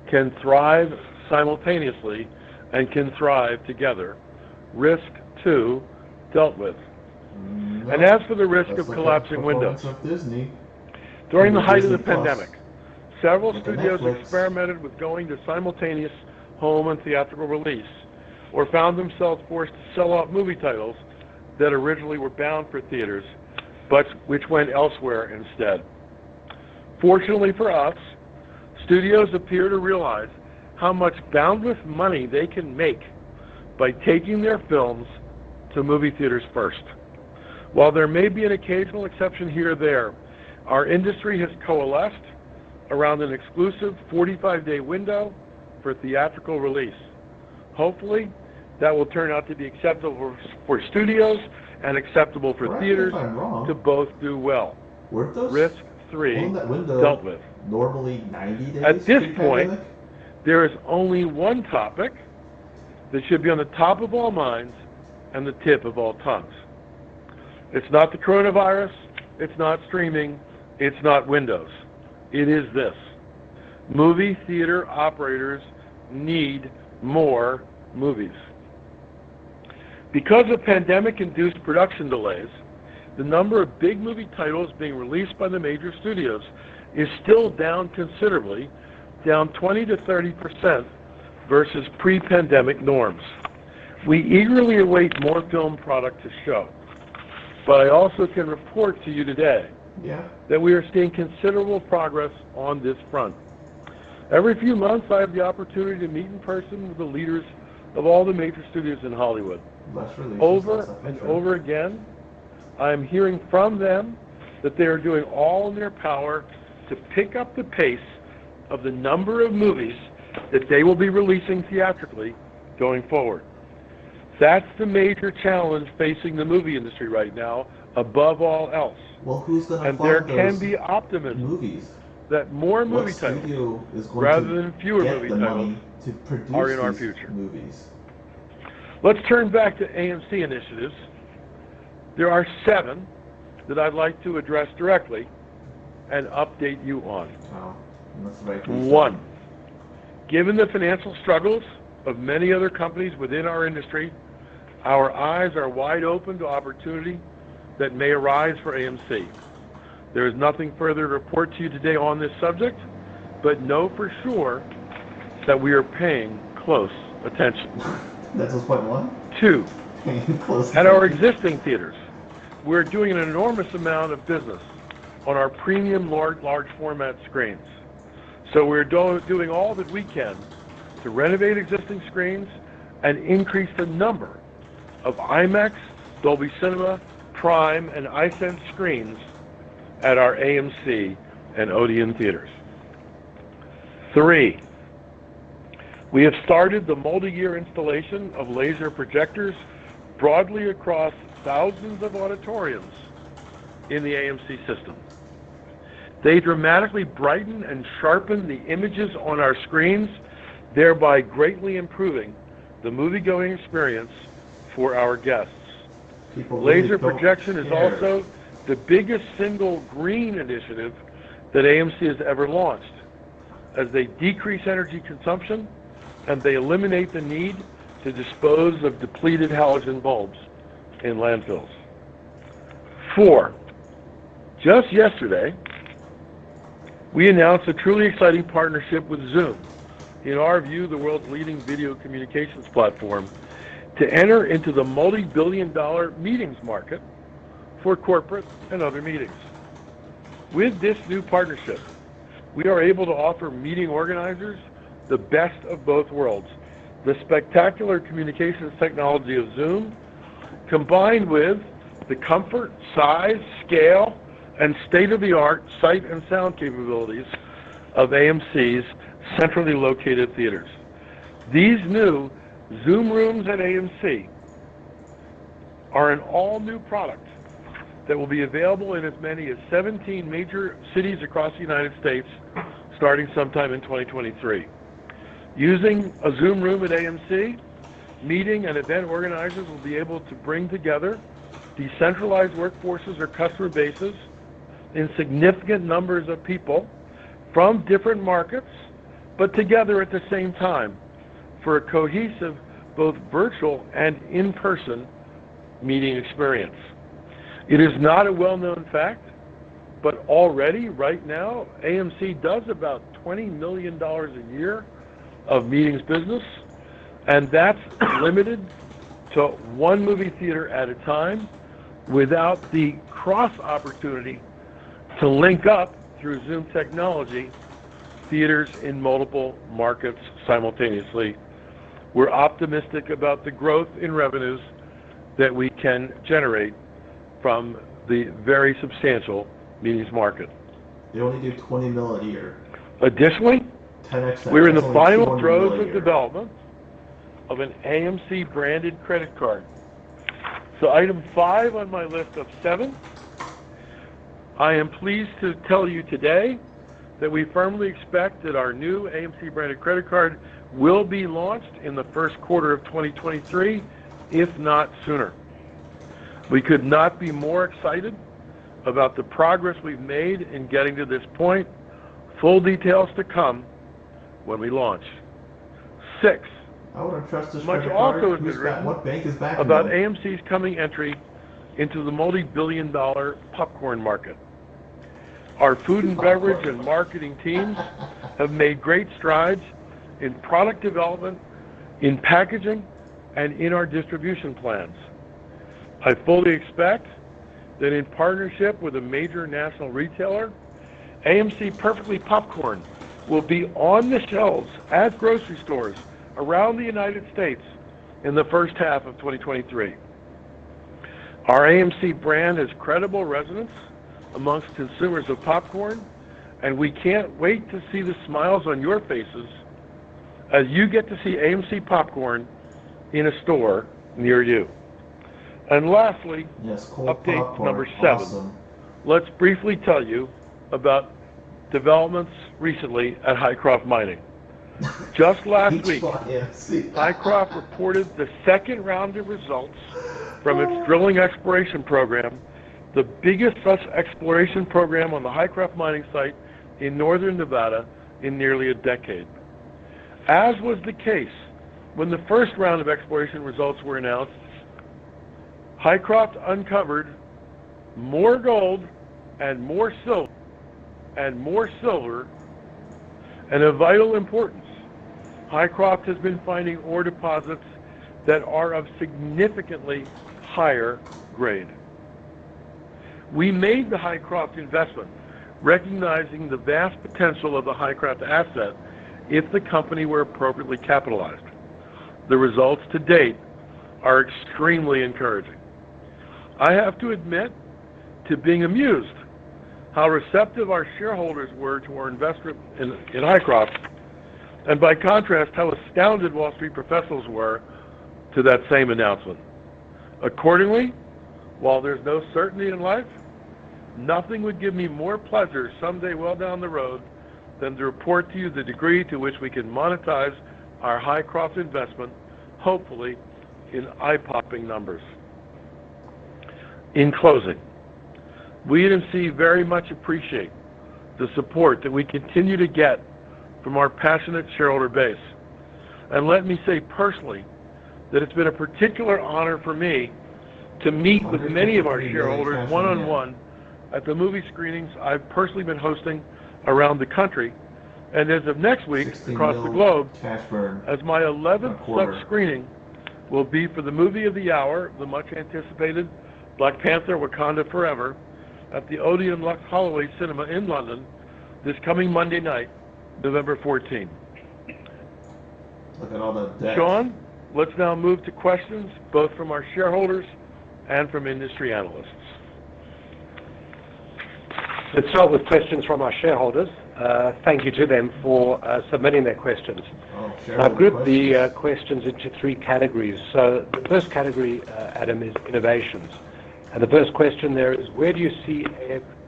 can thrive simultaneously and can thrive together. Risk, too, dealt with. No, and as for the risk of collapsing windows, during the height of the pandemic, several studios experimented with going to simultaneous home and theatrical release, or found themselves forced to sell out movie titles that originally were bound for theaters, but which went elsewhere instead. Fortunately for us, studios appear to realize how much boundless money they can make by taking their films to movie theaters first. While there may be an occasional exception here or there, our industry has coalesced around an exclusive 45-day window for theatrical release. Hopefully, that will turn out to be acceptable for studios and acceptable for theaters to both do well. Risk 3 dealt with. Normally 90 days. At this point, there is only one topic that should be on the top of all minds and the tip of all tongues. It's not the coronavirus, it's not streaming, it's not Windows. It is this. Movie theater operators need more movies. Because of pandemic-induced production delays, the number of big movie titles being released by the major studios is still down considerably, down 20 to 30% versus pre-pandemic norms. We eagerly await more film product to show, but I also can report to you today that we are seeing considerable progress on this front. Every few months, I have the opportunity to meet in person with the leaders of all the major studios in Hollywood. Over and over again, I am hearing from them that they are doing all in their power to pick up the pace of the number of movies that they will be releasing theatrically going forward. That's the major challenge facing the movie industry right now, above all else. Well, who's going to and there can be optimism movies? That more movie titles, rather than fewer movie titles, are in our future. Movies. Let's turn back to AMC initiatives. There are 7 that I'd like to address directly and update you on. Oh, that's very 1. Given the financial struggles of many other companies within our industry, our eyes are wide open to opportunity that may arise for AMC. There is nothing further to report to you today on this subject, but know for sure that we are paying close attention. That's point 1. 2. At our existing theaters, we're doing an enormous amount of business on our premium large format screens. So we're doing all that we can to renovate existing screens and increase the number of IMAX, Dolby Cinema, Prime, and iSense screens at our AMC and Odeon theaters. 3. We have started the multi-year installation of laser projectors broadly across thousands of auditoriums in the AMC system. They dramatically brighten and sharpen the images on our screens, thereby greatly improving the movie-going experience for our guests. Laser projection is also the biggest single green initiative that AMC has ever launched, as they decrease energy consumption and they eliminate the need to dispose of depleted halogen bulbs in landfills. 4. Just yesterday, we announced a truly exciting partnership with Zoom, in our view, the world's leading video communications platform, to enter into the multi-billion-dollar meetings market for corporate and other meetings. With this new partnership, we are able to offer meeting organizers the best of both worlds, the spectacular communications technology of Zoom, combined with the comfort, size, scale, and state-of-the-art sight and sound capabilities of AMC's centrally located theaters. These new Zoom rooms at AMC are an all-new product that will be available in as many as 17 major cities across the United States starting sometime in 2023. Using a Zoom room at AMC, meeting and event organizers will be able to bring together decentralized workforces or customer bases in significant numbers of people from different markets, but together at the same time for a cohesive, both virtual and in-person meeting experience. It is not a well-known fact, but already, right now, AMC does about $20 million a year of meetings business, and that's limited to one movie theater at a time without the cross opportunity to link up through Zoom technology theaters in multiple markets simultaneously. We're optimistic about the growth in revenues that we can generate from the very substantial meetings market. You only do 20 mil a year. Additionally, 10x that, we're in the that's only final 200 throes mil a of year. development of an AMC branded credit card. So item 5 on my list of 7, I am pleased to tell you today that we firmly expect that our new AMC branded credit card will be launched in the first quarter of 2023, if not sooner. We could not be more excited about the progress we've made in getting to this point. Full details to come when we launch. 6, I wouldn't trust this much credit also card. has been written What bank is backing about them? AMC's coming entry into the multi-billion-dollar popcorn market. Our food and beverage and marketing teams have made great strides in product development, in packaging, and in our distribution plans. I fully expect that in partnership with a major national retailer, AMC Perfectly Popcorn will be on the shelves at grocery stores around the United States in the first half of 2023. Our AMC brand has credible resonance amongst consumers of popcorn, and we can't wait to see the smiles on your faces as you get to see AMC Popcorn in a store near you. And lastly, Yes, cold update popcorn. number 7. Awesome. Let's briefly tell you about developments recently at Hycroft Mining. Just last week, AMC. Hycroft reported the second round of results from its drilling exploration program, the biggest such exploration program on the Hycroft mining site in northern Nevada in nearly a decade. As was the case when the first round of exploration results were announced, Hycroft uncovered more gold and more silver, and of vital importance, Hycroft has been finding ore deposits that are of significantly higher grade. We made the Hycroft investment recognizing the vast potential of the Hycroft asset if the company were appropriately capitalized. The results to date are extremely encouraging. I have to admit to being amused how receptive our shareholders were to our investment in Hycroft, and by contrast, how astounded Wall Street professionals were to that same announcement. Accordingly, while there's no certainty in life, nothing would give me more pleasure someday well down the road than to report to you the degree to which we can monetize our Hycroft investment, hopefully in eye-popping numbers. In closing, we at AMC very much appreciate the support that we continue to get from our passionate shareholder base. And let me say personally that it's been a particular honor for me to meet with many of our shareholders one-on-one at the movie screenings I've personally been hosting around the country. And as of next week, across the globe, cash burn as my 11th such screening will be for the movie of the hour, the much anticipated Black Panther: Wakanda Forever, at the Odeon Lux Holloway Cinema in London this coming Monday night, November 14. Look at all the debt. Sean, let's now move to questions, both from our shareholders and from industry analysts. Let's start with questions from our shareholders. Thank you to them for submitting their questions. I've grouped the questions into three categories. So the first category, Adam, is innovations. And the first question there is, where do you see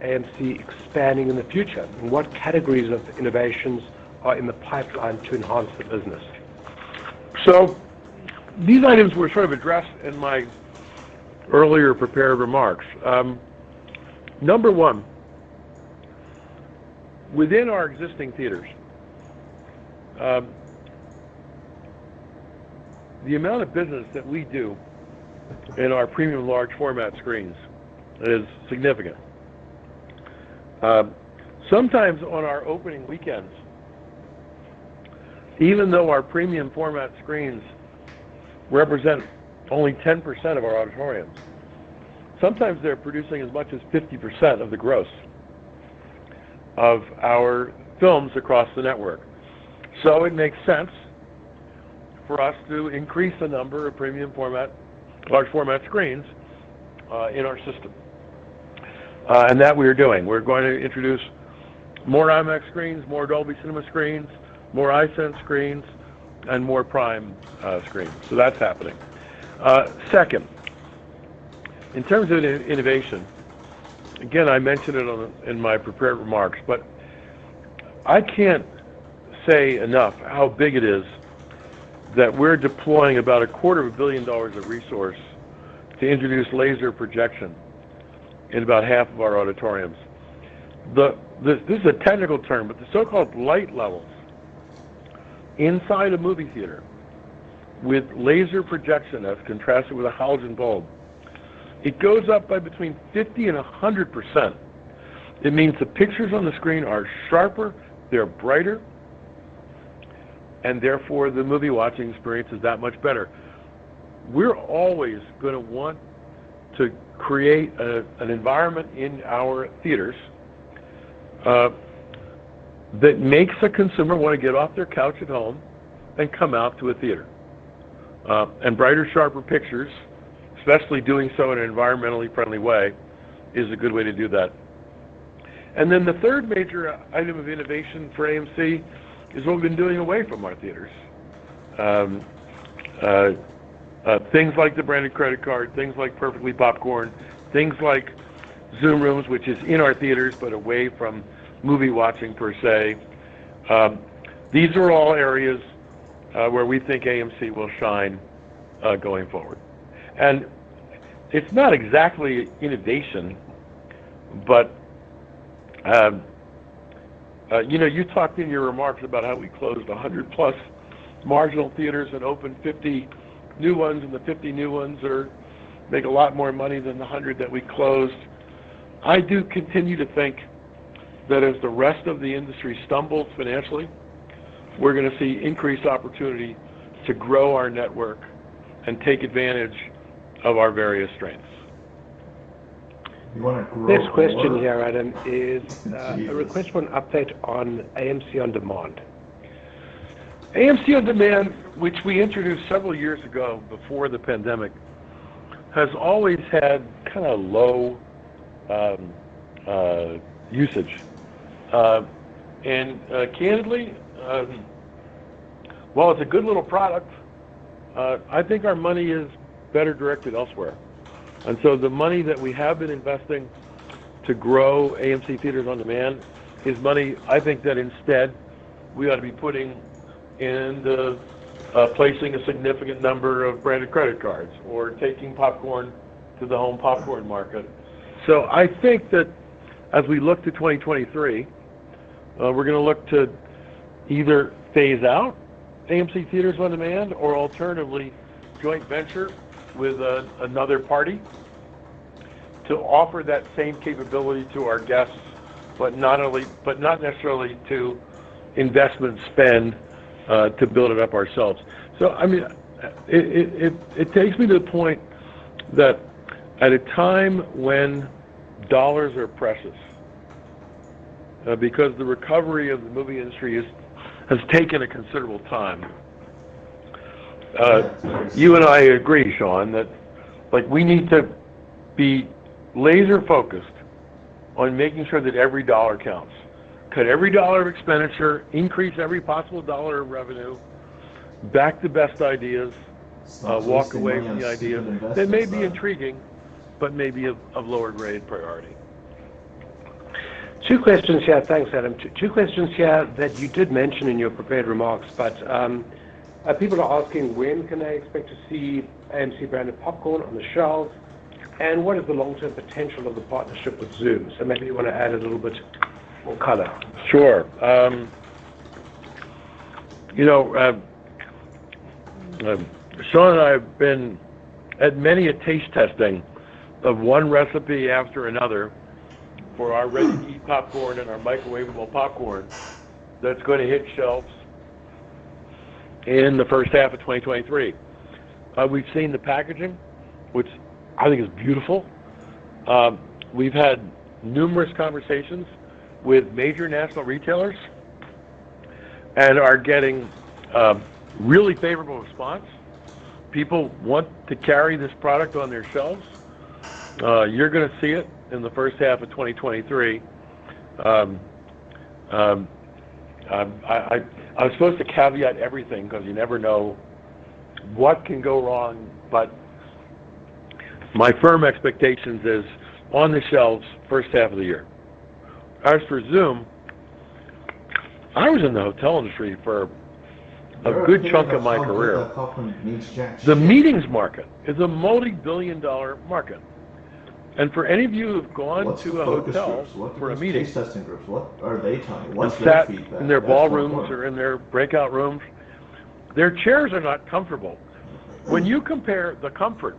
AMC expanding in the future? And what categories of innovations are in the pipeline to enhance the business? So these items were sort of addressed in my earlier prepared remarks. Number one, within our existing theaters, the amount of business that we do in our premium large format screens is significant. Sometimes on our opening weekends, even though our premium format screens represent only 10% of our auditoriums, sometimes they're producing as much as 50% of the gross of our films across the network. So it makes sense for us to increase the number of premium format, large format screens in our system. And that we're doing. We're going to introduce more IMAX screens, more Dolby Cinema screens, more iSense screens, and more Prime screens. So that's happening. Second, in terms of innovation, again, I mentioned it in my prepared remarks, but I can't say enough how big it is that we're deploying about $250 million of resource to introduce laser projection in about half of our auditoriums. This is a technical term, but the so-called light levels inside a movie theater with laser projection as contrasted with a halogen bulb, it goes up by between 50 and 100%. It means the pictures on the screen are sharper, they're brighter, and therefore the movie watching experience is that much better. We're always going to want to create an environment in our theaters that makes a consumer want to get off their couch at home and come out to a theater. And brighter, sharper pictures, especially doing so in an environmentally friendly way, is a good way to do that. And then the third major item of innovation for AMC is what we've been doing away from our theaters. Things like the branded credit card, things like Perfectly Popcorn, things like Zoom Rooms, which is in our theaters but away from movie watching per se. These are all areas where we think AMC will shine going forward. And it's not exactly innovation, but you talked in your remarks about how we closed 100 plus marginal theaters and opened 50 new ones, and the 50 new ones make a lot more money than the 100 that we closed. I do continue to think that as the rest of the industry stumbles financially, we're going to see increased opportunity to grow our network and take advantage of our various strengths. You want to grow Next question here, Adam, is a request for an update on AMC On Demand. AMC On Demand, which we introduced several years ago before the pandemic, has always had kind of low usage. And candidly, while it's a good little product, I think our money is better directed elsewhere. And so the money that we have been investing to grow AMC Theaters On Demand is money I think that instead we ought to be putting in the placing a significant number of branded credit cards or taking popcorn to the home popcorn market. So I think that as we look to 2023, we're going to look to either phase out AMC Theaters On Demand or alternatively joint venture with another party to offer that same capability to our guests but not necessarily to investment spend to build it up ourselves. So I mean, it takes me to the point that at a time when dollars are precious, because the recovery of the movie industry has taken a considerable time. You and I agree, Sean, that like we need to be laser focused on making sure that every dollar counts. Cut every dollar of expenditure, increase every possible dollar of revenue, back the best ideas, walk away from the ideas that may be intriguing, but maybe of lower grade priority. Two questions here. Thanks, Adam. Two questions here that you did mention in your prepared remarks, but people are asking when can they expect to see AMC branded popcorn on the shelves, and what is the long-term potential of the partnership with Zoom? So maybe you want to add a little bit more color. Sure. Sean and I have been at many a taste testing of one recipe after another for our ready-to-eat popcorn and our microwavable popcorn that's going to hit shelves in the first half of 2023. We've seen the packaging, which I think is beautiful. We've had numerous conversations with major national retailers and are getting really favorable response. People want to carry this product on their shelves. You're going to see it in the first half of 2023. I was supposed to caveat everything because you never know what can go wrong, but my firm expectations is on the shelves first half of the year. As for Zoom, I was in the hotel industry for a good chunk of my career. The meetings market is a multi-billion-dollar market. And for any of you who've gone to a hotel for a meeting, taste testing groups, what are they telling you? And sat in their ballrooms or in their breakout rooms, their chairs are not comfortable. When you compare the comfort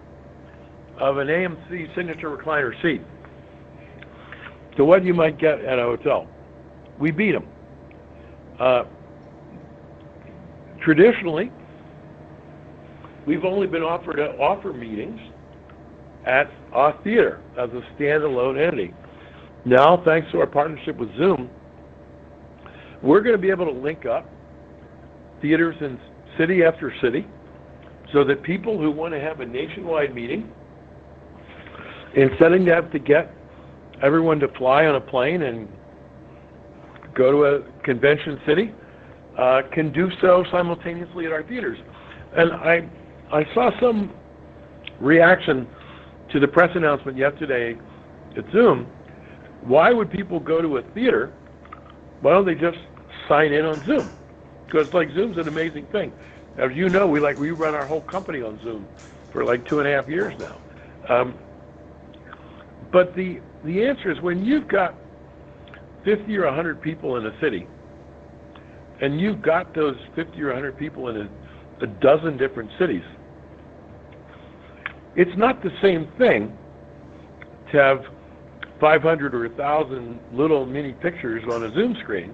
of an AMC signature recliner seat to what you might get at a hotel, we beat them. Traditionally, we've only been offered to offer meetings at a theater as a standalone entity. Now, thanks to our partnership with Zoom, we're going to be able to link up theaters in city after city so that people who want to have a nationwide meeting, instead of having to get everyone to fly on a plane and go to a convention city, can do so simultaneously at our theaters. And I saw some reaction to the press announcement yesterday at Zoom. Why would people go to a theater? Why don't they just sign in on Zoom? Because like Zoom's an amazing thing. As you know, we run our whole company on Zoom for like 2.5 years now. But the answer is when you've got 50 or 100 people in a city, and you've got those 50 or 100 people in a dozen different cities, it's not the same thing to have 500 or 1,000 little mini pictures on a Zoom screen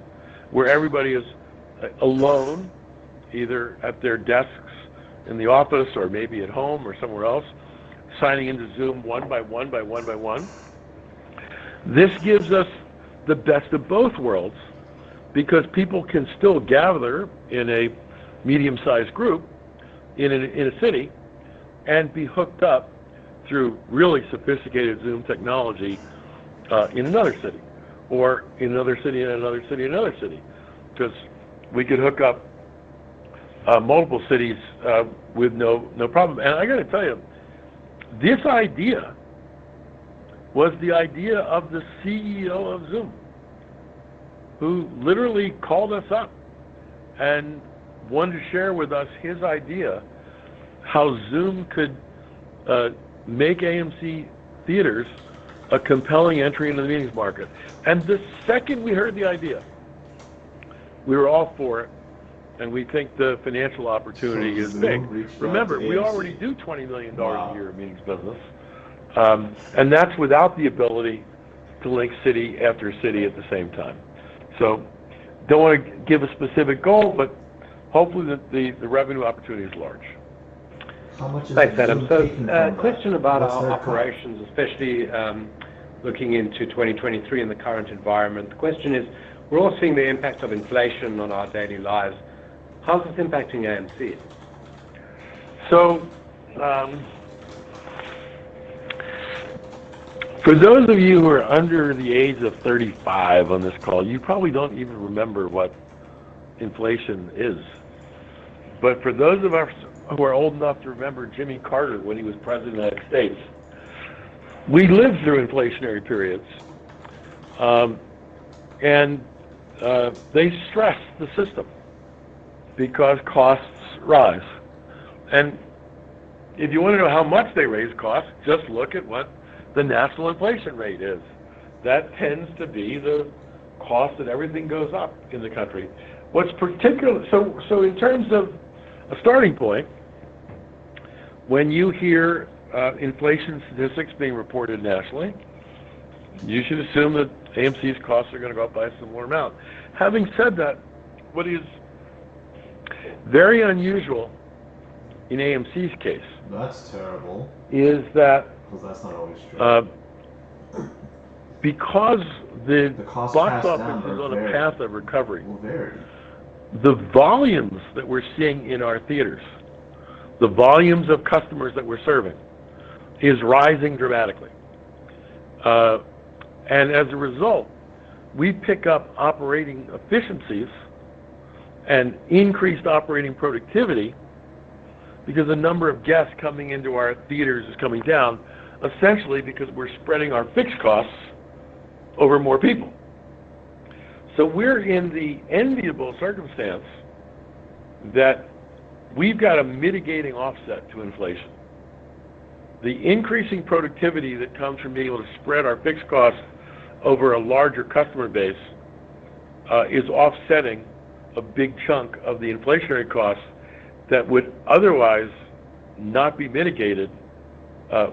where everybody is alone, either at their desks in the office or maybe at home or somewhere else, signing into Zoom one by one by one by one. This gives us the best of both worlds because people can still gather in a medium-sized group in a city and be hooked up through really sophisticated Zoom technology in another city, or in another city, in another city, in another city. Because we could hook up multiple cities with no problem. And I got to tell you, this idea was the idea of the CEO of Zoom, who literally called us up and wanted to share with us his idea how Zoom could make AMC theaters a compelling entry into the meetings market. And the second we heard the idea, we were all for it, and we think the financial opportunity is big. Remember, we already do $20 million a year in meetings business, and that's without the ability to link city after city at the same time. So don't want to give a specific goal, but hopefully the revenue opportunity is large. How much is Thanks, Adam. Zoom So, taking from that? question about What's our their operations, especially looking into 2023 in the current environment. The question is, we're all seeing the impact of inflation on our daily lives. How's this impacting AMC? So, for those of you who are under the age of 35 on this call, you probably don't even remember what inflation is. But for those of us who are old enough to remember Jimmy Carter when he was president of the United States, we lived through inflationary periods. And they stress the system because costs rise. And if you want to know how much they raise costs, just look at what the national inflation rate is. That tends to be the cost that everything goes up in the country. What's particular, so in terms of a starting point, when you hear inflation statistics being reported nationally, you should assume that AMC's costs are going to go up by a similar amount. Having said that, what is very unusual in AMC's case, That's terrible, is that because that's not always true. because the costs box passed office down is are on a very- path of recovery, Will vary. the volumes that we're seeing in our theaters, the volumes of customers that we're serving, is rising dramatically. And as a result, we pick up operating efficiencies and increased operating productivity because the number of guests coming into our theaters is coming down, essentially because we're spreading our fixed costs over more people. So we're in the enviable circumstance that we've got a mitigating offset to inflation. The increasing productivity that comes from being able to spread our fixed costs over a larger customer base is offsetting a big chunk of the inflationary costs that would otherwise not be mitigated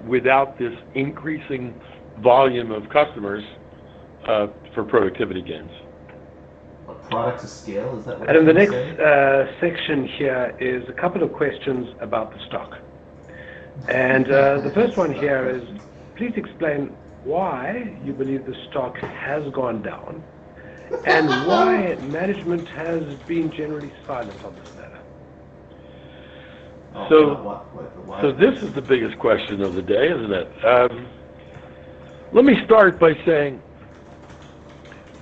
without this increasing volume of customers for productivity gains. A product to scale, is that what And you're the next saying? section here is a couple of questions about the stock. And the first one here is, please explain why you believe the stock has gone down and why management has been generally silent on this matter. Oh, So- why? So this is the biggest question of the day, isn't it? Let me start by saying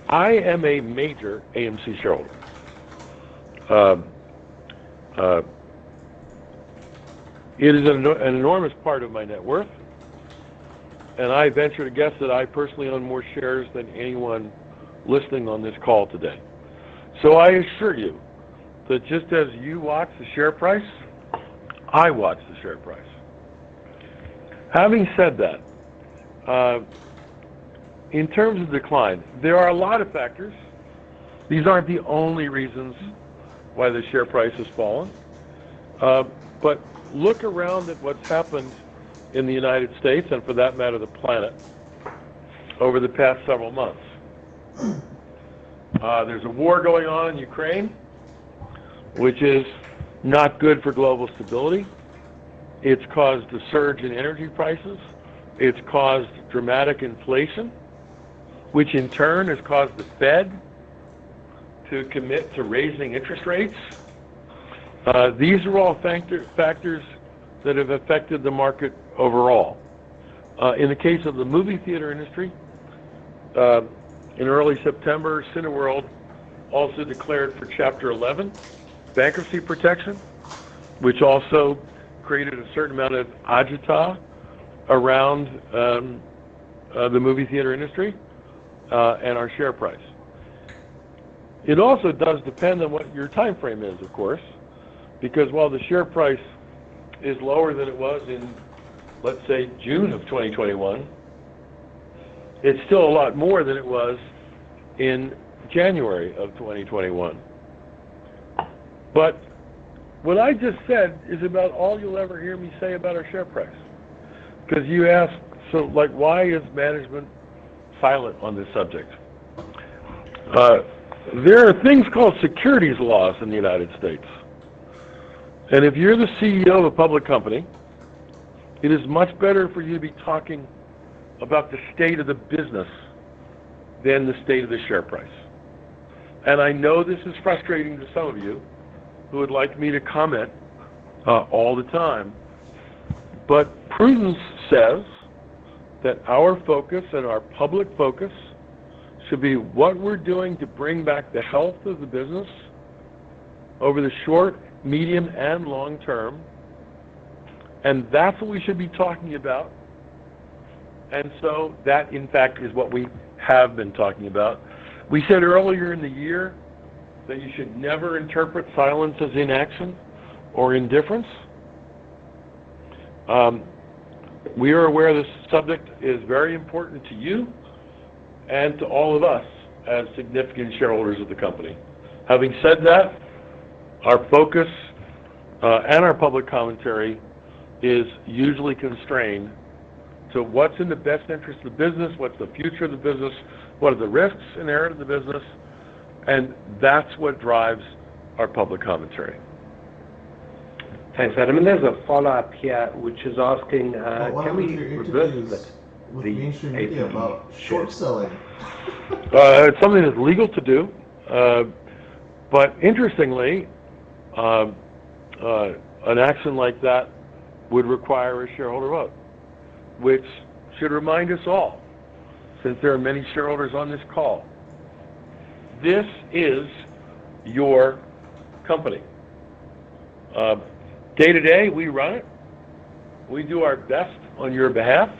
I am a major AMC shareholder. It is an enormous part of my net worth, and I venture to guess that I personally own more shares than anyone listening on this call today. So I assure you that just as you watch the share price, I watch the share price. Having said that, in terms of decline, there are a lot of factors. These aren't the only reasons why the share price has fallen. But look around at what's happened in the United States, and for that matter, the planet, over the past several months. There's a war going on in Ukraine, which is not good for global stability. It's caused a surge in energy prices. It's caused dramatic inflation, which in turn has caused the Fed to commit to raising interest rates. These are all factors that have affected the market overall. In the case of the movie theater industry, in early September, Cineworld also declared for Chapter 11 bankruptcy protection, which also created a certain amount of agita around the movie theater industry and our share price. It also does depend on what your time frame is, of course, because while the share price is lower than it was in, let's say, June of 2021, it's still a lot more than it was in January of 2021. But what I just said is about all you'll ever hear me say about our share price. Because you ask, so like, why is management silent on this subject. There are things called securities laws in the United States. And if you're the CEO of a public company, it is much better for you to be talking about the state of the business than the state of the share price. And I know this is frustrating to some of you who would like me to comment all the time, but prudence says that our focus and our public focus should be what we're doing to bring back the health of the business over the short, medium, and long term. And that's what we should be talking about. And so that, in fact, is what we have been talking about. We said earlier in the year that you should never interpret silence as inaction or indifference. We are aware this subject is very important to you and to all of us as significant shareholders of the company. Having said that, our focus and our public commentary is usually constrained to what's in the best interest of the business, what's the future of the business, what are the risks inherent in the business, and that's what drives our public commentary. Thanks, Adam. And there's a follow-up here which is asking, can we reverse split with the mainstream media about short selling? It's something that's legal to do, but interestingly, an action like that would require a shareholder vote, which should remind us all, since there are many shareholders on this call, this is your company. Day to day, we run it. We do our best on your behalf,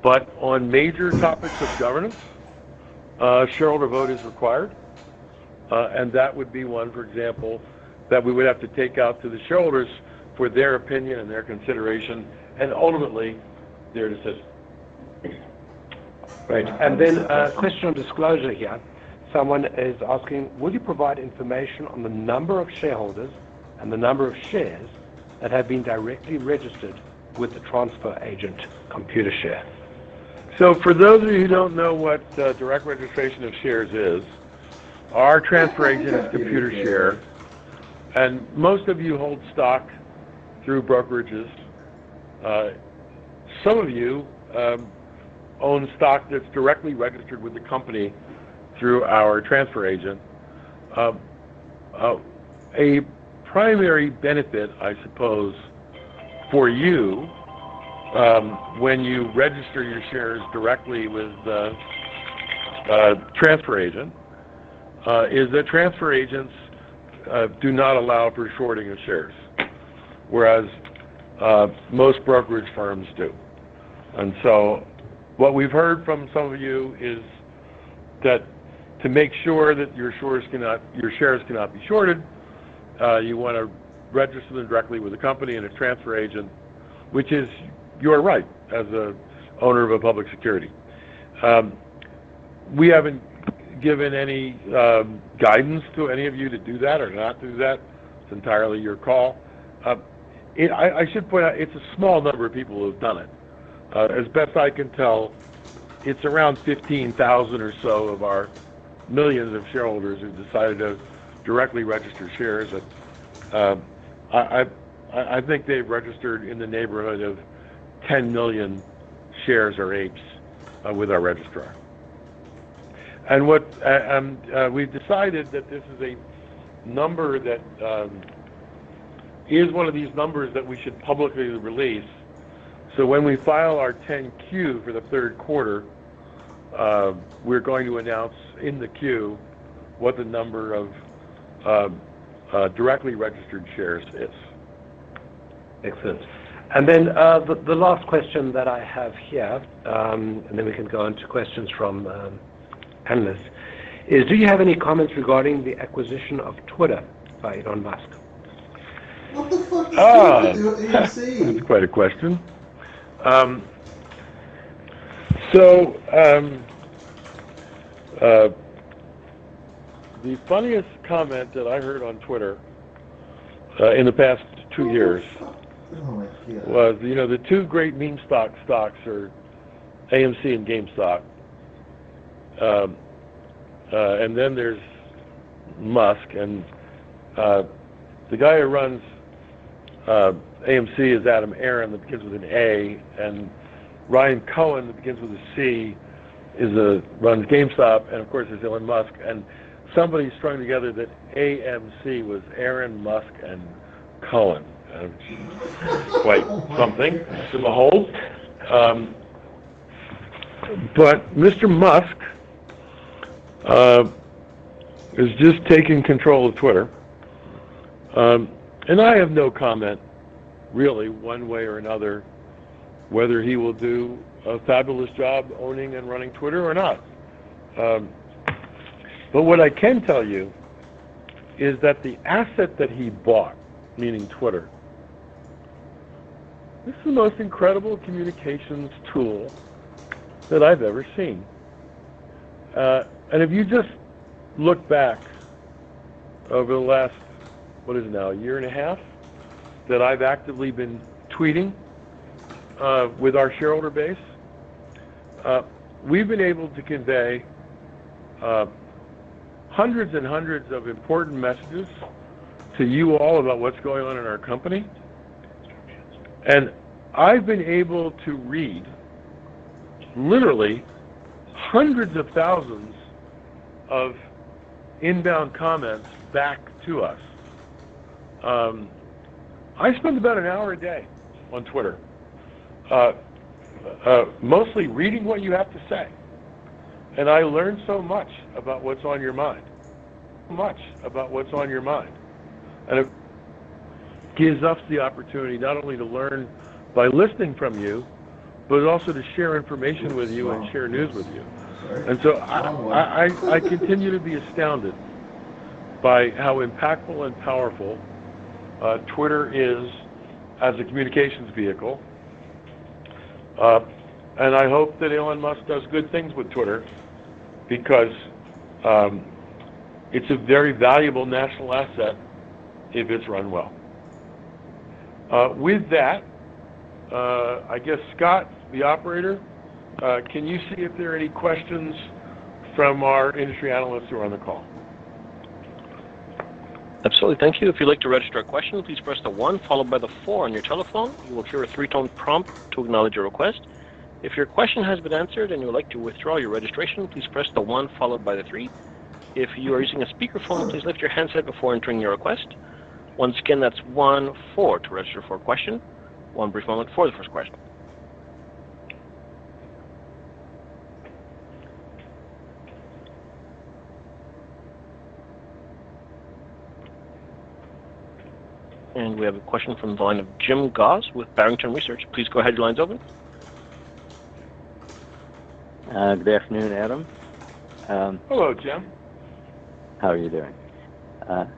but on major topics of governance, a shareholder vote is required, and that would be one, for example, that we would have to take out to the shareholders for their opinion and their consideration, and ultimately, their decision. Right. And then a question on disclosure here. Someone is asking, will you provide information on the number of shareholders and the number of shares that have been directly registered with the transfer agent, Computershare? So for those of you who don't know what direct registration of shares is, our transfer agent is Computershare, and most of you hold stock through brokerages. Some of you own stock that's directly registered with the company through our transfer agent. A primary benefit, I suppose, for you when you register your shares directly with the transfer agent is that transfer agents do not allow for shorting of shares, whereas most brokerage firms do. And so what we've heard from some of you is that to make sure that your shares cannot be shorted, you want to register them directly with the company and a transfer agent, which is your right as a owner of a public security. We haven't given any guidance to any of you to do that or not do that. It's entirely your call. I should point out, it's a small number of people who have done it. As best I can tell, it's around 15,000 or so of our millions of shareholders who decided to directly register shares. I think they've registered in the neighborhood of 10 million shares or apes with our registrar. And we've decided that this is a number that is one of these numbers that we should publicly release. So when we file our 10Q for the third quarter, we're going to announce in the Q what the number of directly registered shares is. Excellent. And then the last question that I have here, and then we can go on to questions from analysts, is do you have any comments regarding the acquisition of Twitter by Elon Musk? What the fuck is that to do with AMC? That's quite a question. The funniest comment that I heard on Twitter in the past 2 years was, the two great meme stocks are AMC and GameStop. and then there's Musk, and the guy who runs AMC is Adam Aron, that begins with an A, and Ryan Cohen, that begins with a C, runs GameStop, and of course there's Elon Musk, and somebody strung together that AMC was Aaron, Musk, and Cohen. Quite something to behold. But Mr. Musk is just taking control of Twitter. And I have no comment, really, one way or another, whether he will do a fabulous job owning and running Twitter or not. But what I can tell you is that the asset that he bought, meaning Twitter, this is the most incredible communications tool that I've ever seen. And if you just look back over the last, what is it now, a year and a half, that I've actively been tweeting with our shareholder base, we've been able to convey hundreds and hundreds of important messages to you all about what's going on in our company. And I've been able to read literally hundreds of thousands of inbound comments back to us. I spend about an hour a day on Twitter, mostly reading what you have to say. And I learn so much about what's on your mind. And it gives us the opportunity not only to learn by listening from you, but also to share information with you and share news with you. And so I continue to be astounded by how impactful and powerful Twitter is as a communications vehicle. And I hope that Elon Musk does good things with Twitter, because it's a very valuable national asset if it's run well. With that, I guess Scott, the operator, can you see if there are any questions from our industry analysts who are on the call? Absolutely, thank you. If you'd like to register a question, please press the 1 followed by the 4 on your telephone. You will hear a 3-tone prompt to acknowledge your request. If your question has been answered and you would like to withdraw your registration, please press the 1 followed by the 3. If you are using a speakerphone, please lift your handset before entering your request. Once again, that's 1-4 to register for a question. One brief moment for the first question. And we have a question from the line of Jim Goss with Barrington Research. Please go ahead, your line's open. Good afternoon, Adam. Hello, Jim. How are you doing?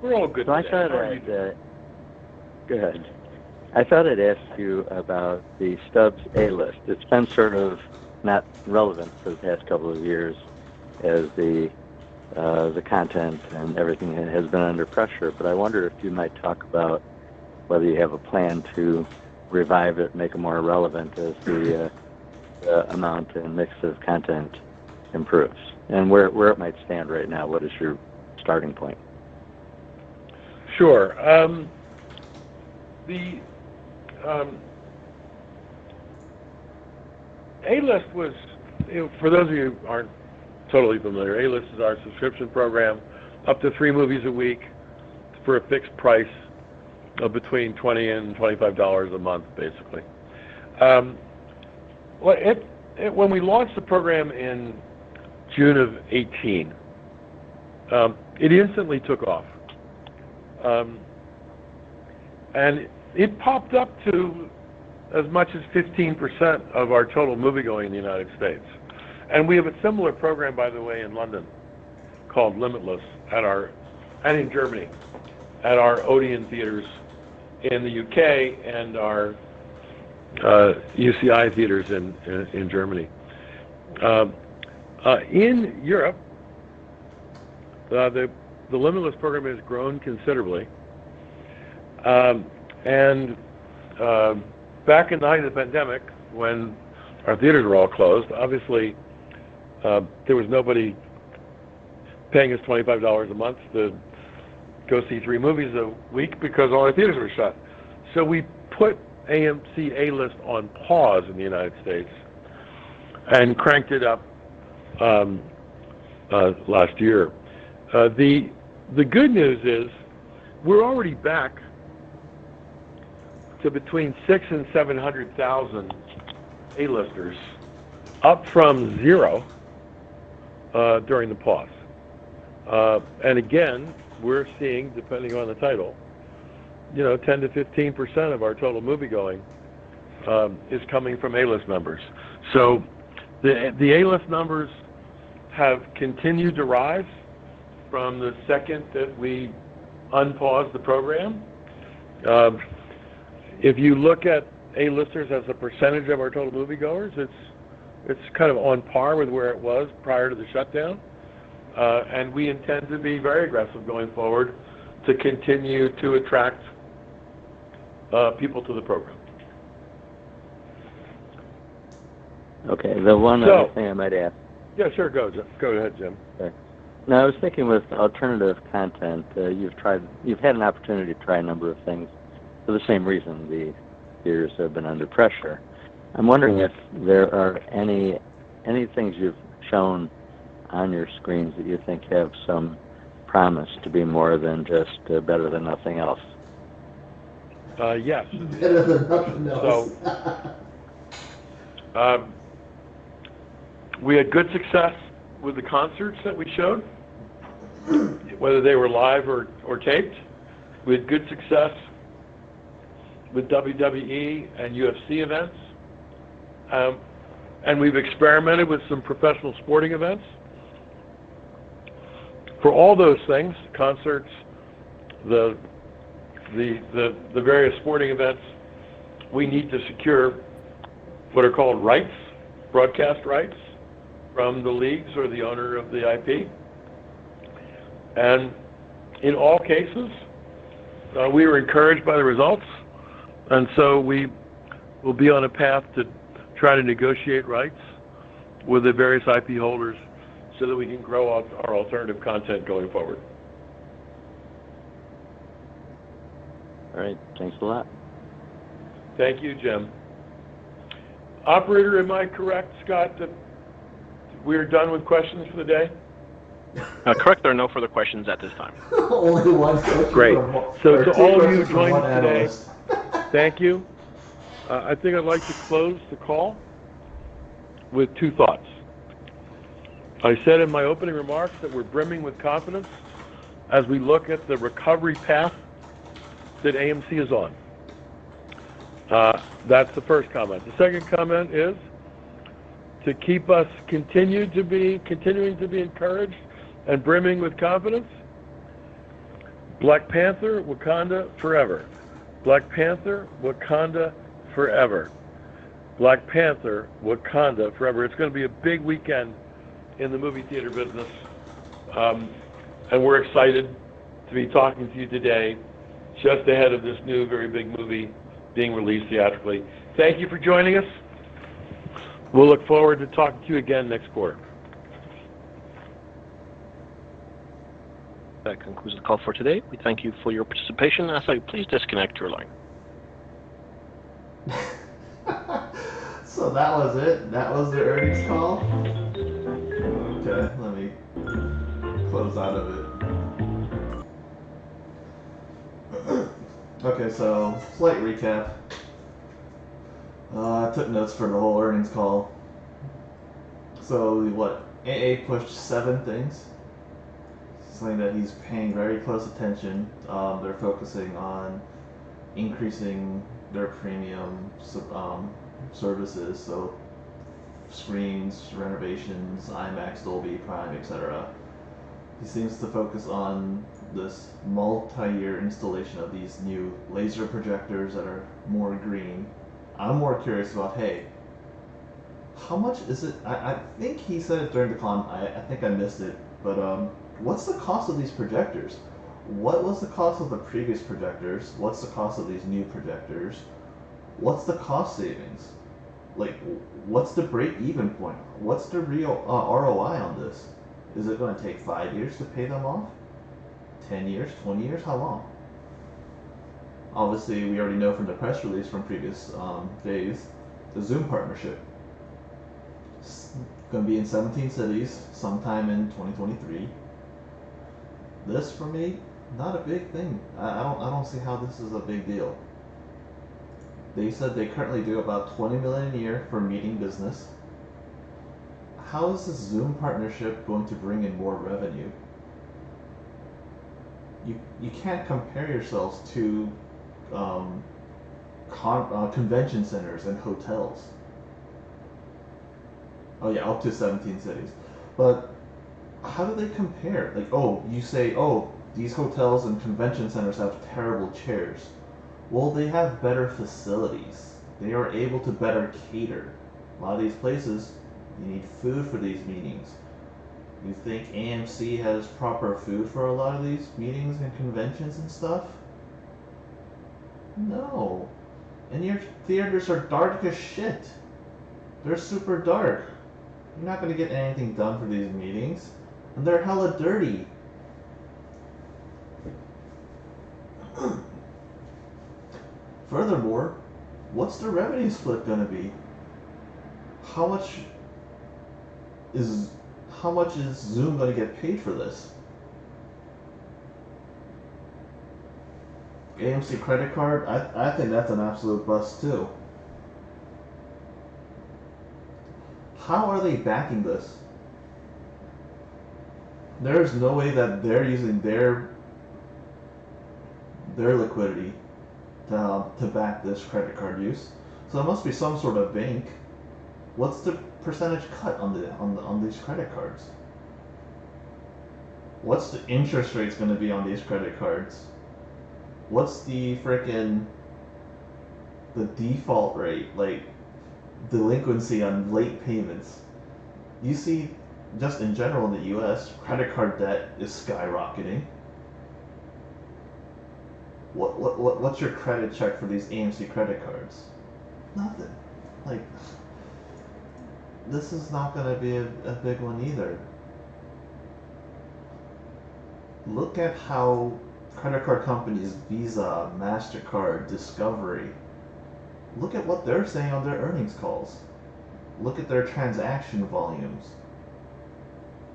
We're all good so today. How are you doing? Good. I thought I'd ask you about the Stubbs A-list. It's been sort of not relevant for the past couple of years as the content and everything has been under pressure, but I wonder if you might talk about whether you have a plan to revive it, make it more relevant as the amount and mix of content improves, and where it might stand right now. What is your starting point? Sure. The A-List was, for those of you who aren't totally familiar, A-List is our subscription program, up to 3 movies a week for a fixed price of between $20 and $25 a month, basically. When we launched the program in June of 18, it instantly took off. And it popped up to as much as 15% of our total moviegoing in the United States. And we have a similar program, by the way, in London called Limitless and in Germany at our Odeon theaters in the UK and our UCI theaters in Germany. In Europe, the Limitless program has grown considerably. And back in the height of the pandemic, when our theaters were all closed, obviously There was nobody paying us $25 a month to go see 3 movies a week because all our theaters were shut. So we put AMC A-List on pause in the United States and cranked it up last year. The good news is we're already back to between 600,000 and 700,000 A-listers, up from 0 during the pause. And again, we're seeing, depending on the title, 10 to 15% of our total moviegoing is coming from A-list members. So the A-list numbers have continued to rise from the second that we unpaused the program. If you look at A-listers as a percentage of our total moviegoers, it's kind of on par with where it was prior to the shutdown. And we intend to be very aggressive going forward to continue to attract people to the program. Okay, the one other thing I might ask. Yeah, sure, go ahead, Jim. Okay. Now, I was thinking with alternative content, you've had an opportunity to try a number of things for the same reason. The theaters have been under pressure. I'm wondering if there are any things you've shown on your screens that you think have some promise to be more than just better than nothing else. Yes. Better than nothing else. So, we had good success with the concerts that we showed, whether they were live or taped. We had good success with WWE and UFC events. And we've experimented with some professional sporting events. For all those things, concerts, the various sporting events, we need to secure what are called rights, broadcast rights, from the leagues or the owner of the IP. And in all cases, we were encouraged by the results, and so we will be on a path to try to negotiate rights with the various IP holders so that we can grow our alternative content going forward. All right, thanks a lot. Thank you, Jim. Operator, am I correct, Scott, that we're done with questions for the day? Correct, there are no further questions at this time. Only one question. Great. So to all of you joining us today, analyst. thank you. I think I'd like to close the call with 2 thoughts. I said in my opening remarks that we're brimming with confidence as we look at the recovery path that AMC is on. That's the first comment. The second comment is to keep us continuing to be encouraged and brimming with confidence. Black Panther, Wakanda forever. Black Panther, Wakanda forever. Black Panther, Wakanda forever. It's going to be a big weekend in the movie theater business, and we're excited to be talking to you today just ahead of this new very big movie being released theatrically. Thank you for joining us. We'll look forward to talking to you again next quarter. That concludes the call for today. We thank you for your participation. I say please disconnect your line. So that was it? That was the earnings call? Okay, let me close out of it. Okay, so slight recap. I took notes for the whole earnings call. So what? AA pushed 7 things, saying that he's paying very close attention. They're focusing on increasing their premium services, so screens, renovations, IMAX, Dolby, Prime, etc. He seems to focus on this multi-year installation of these new laser projectors that are more green. I'm more curious about, hey, how much is it? I think he said it during the con. I think I missed it, but what's the cost of these projectors? What was the cost of the previous projectors? What's the cost of these new projectors? What's the cost savings? Like, what's the break-even point? What's the real ROI on this? Is it going to take 5 years to pay them off? 10 years? 20 years? How long? Obviously, we already know from the press release from previous days, the Zoom partnership. It's going to be in 17 cities sometime in 2023. This, for me, not a big thing. I don't see how this is a big deal. They said they currently do about 20 million a year for meeting business. How is this Zoom partnership going to bring in more revenue? You can't compare yourselves to convention centers and hotels. Oh yeah, up to 17 cities. But how do they compare? Like, oh, you say, oh, these hotels and convention centers have terrible chairs. Well, they have better facilities. They are able to better cater. A lot of these places, you need food for these meetings. You think AMC has proper food for a lot of these meetings and conventions and stuff? No. And your theaters are dark as shit. They're super dark. You're not going to get anything done for these meetings. And they're hella dirty. Furthermore, what's the revenue split going to be? How much is Zoom going to get paid for this? AMC credit card, I think that's an absolute bust too. How are they backing this? There's no way that they're using their liquidity to back this credit card use. So it must be some sort of bank. What's the percentage cut on these credit cards? What's the interest rates going to be on these credit cards? What's the default rate, like delinquency on late payments? You see, just in general in the US, credit card debt is skyrocketing. What's your credit check for these AMC credit cards? Nothing. Like, this is not going to be a big one either. Look at how credit card companies, Visa, MasterCard, Discovery, look at what they're saying on their earnings calls. Look at their transaction volumes.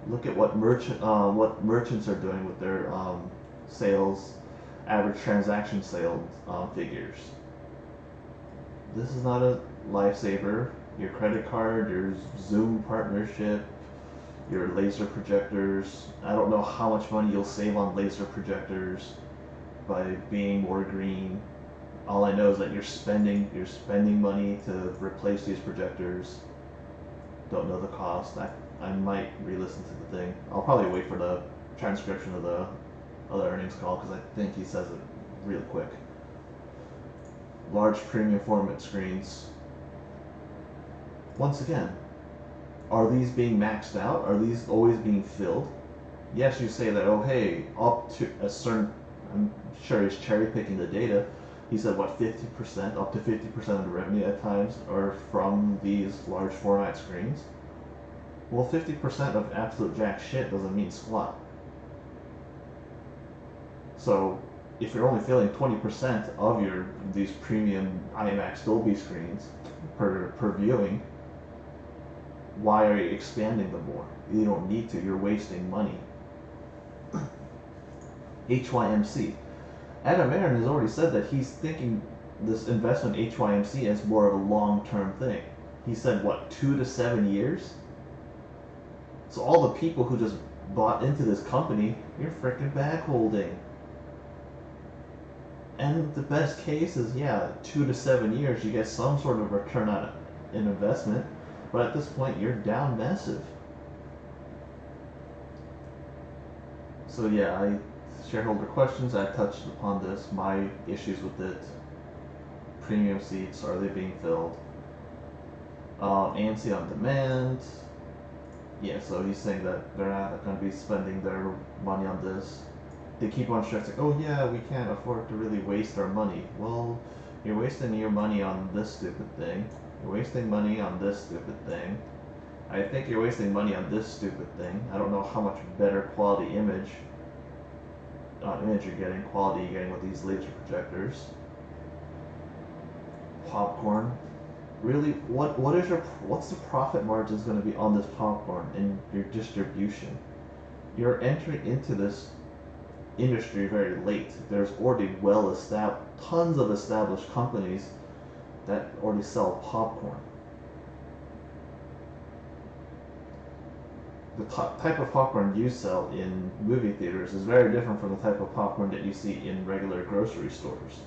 Look at what merchants are doing with their sales, average transaction sales figures. This is not a lifesaver. Your credit card, your Zoom partnership, your laser projectors. I don't know how much money you'll save on laser projectors by being more green. All I know is that you're spending money to replace these projectors. Don't know the cost. I might re-listen to the thing. I'll probably wait for the transcription of the other earnings call because I think he says it real quick. Large premium format screens. Once again, are these being maxed out? Are these always being filled? Yes, you say that, oh hey, up to a certain, I'm sure he's cherry picking the data. He said, what, 50%, up to 50% of the revenue at times are from these large format screens? Well, 50% of absolute jack shit doesn't mean squat. So, if you're only filling 20% of these premium IMAX Dolby screens per viewing, why are you expanding them more? You don't need to. You're wasting money. HYMC. Adam Aaron has already said that he's thinking this investment in HYMC as more of a long-term thing. He said, what, 2 to 7 years? So all the people who just bought into this company, you're freaking bag holding. And the best case is, yeah, 2 to 7 years, you get some sort of return on an investment. But at this point, you're down massive. So yeah, shareholder questions, I touched upon this, my issues with it. Premium seats, are they being filled? AMC on demand. Yeah, so he's saying that they're not going to be spending their money on this. They keep on stressing, oh yeah, we can't afford to really waste our money. Well, you're wasting your money on this stupid thing. You're wasting money on this stupid thing. I think you're wasting money on this stupid thing. I don't know how much better quality image you're getting, quality you're getting with these laser projectors. Popcorn. Really, what's the profit margins going to be on this popcorn in your distribution? You're entering into this industry very late. There's already tons of established companies that already sell popcorn. The type of popcorn you sell in movie theaters is very different from the type of popcorn that you see in regular grocery stores.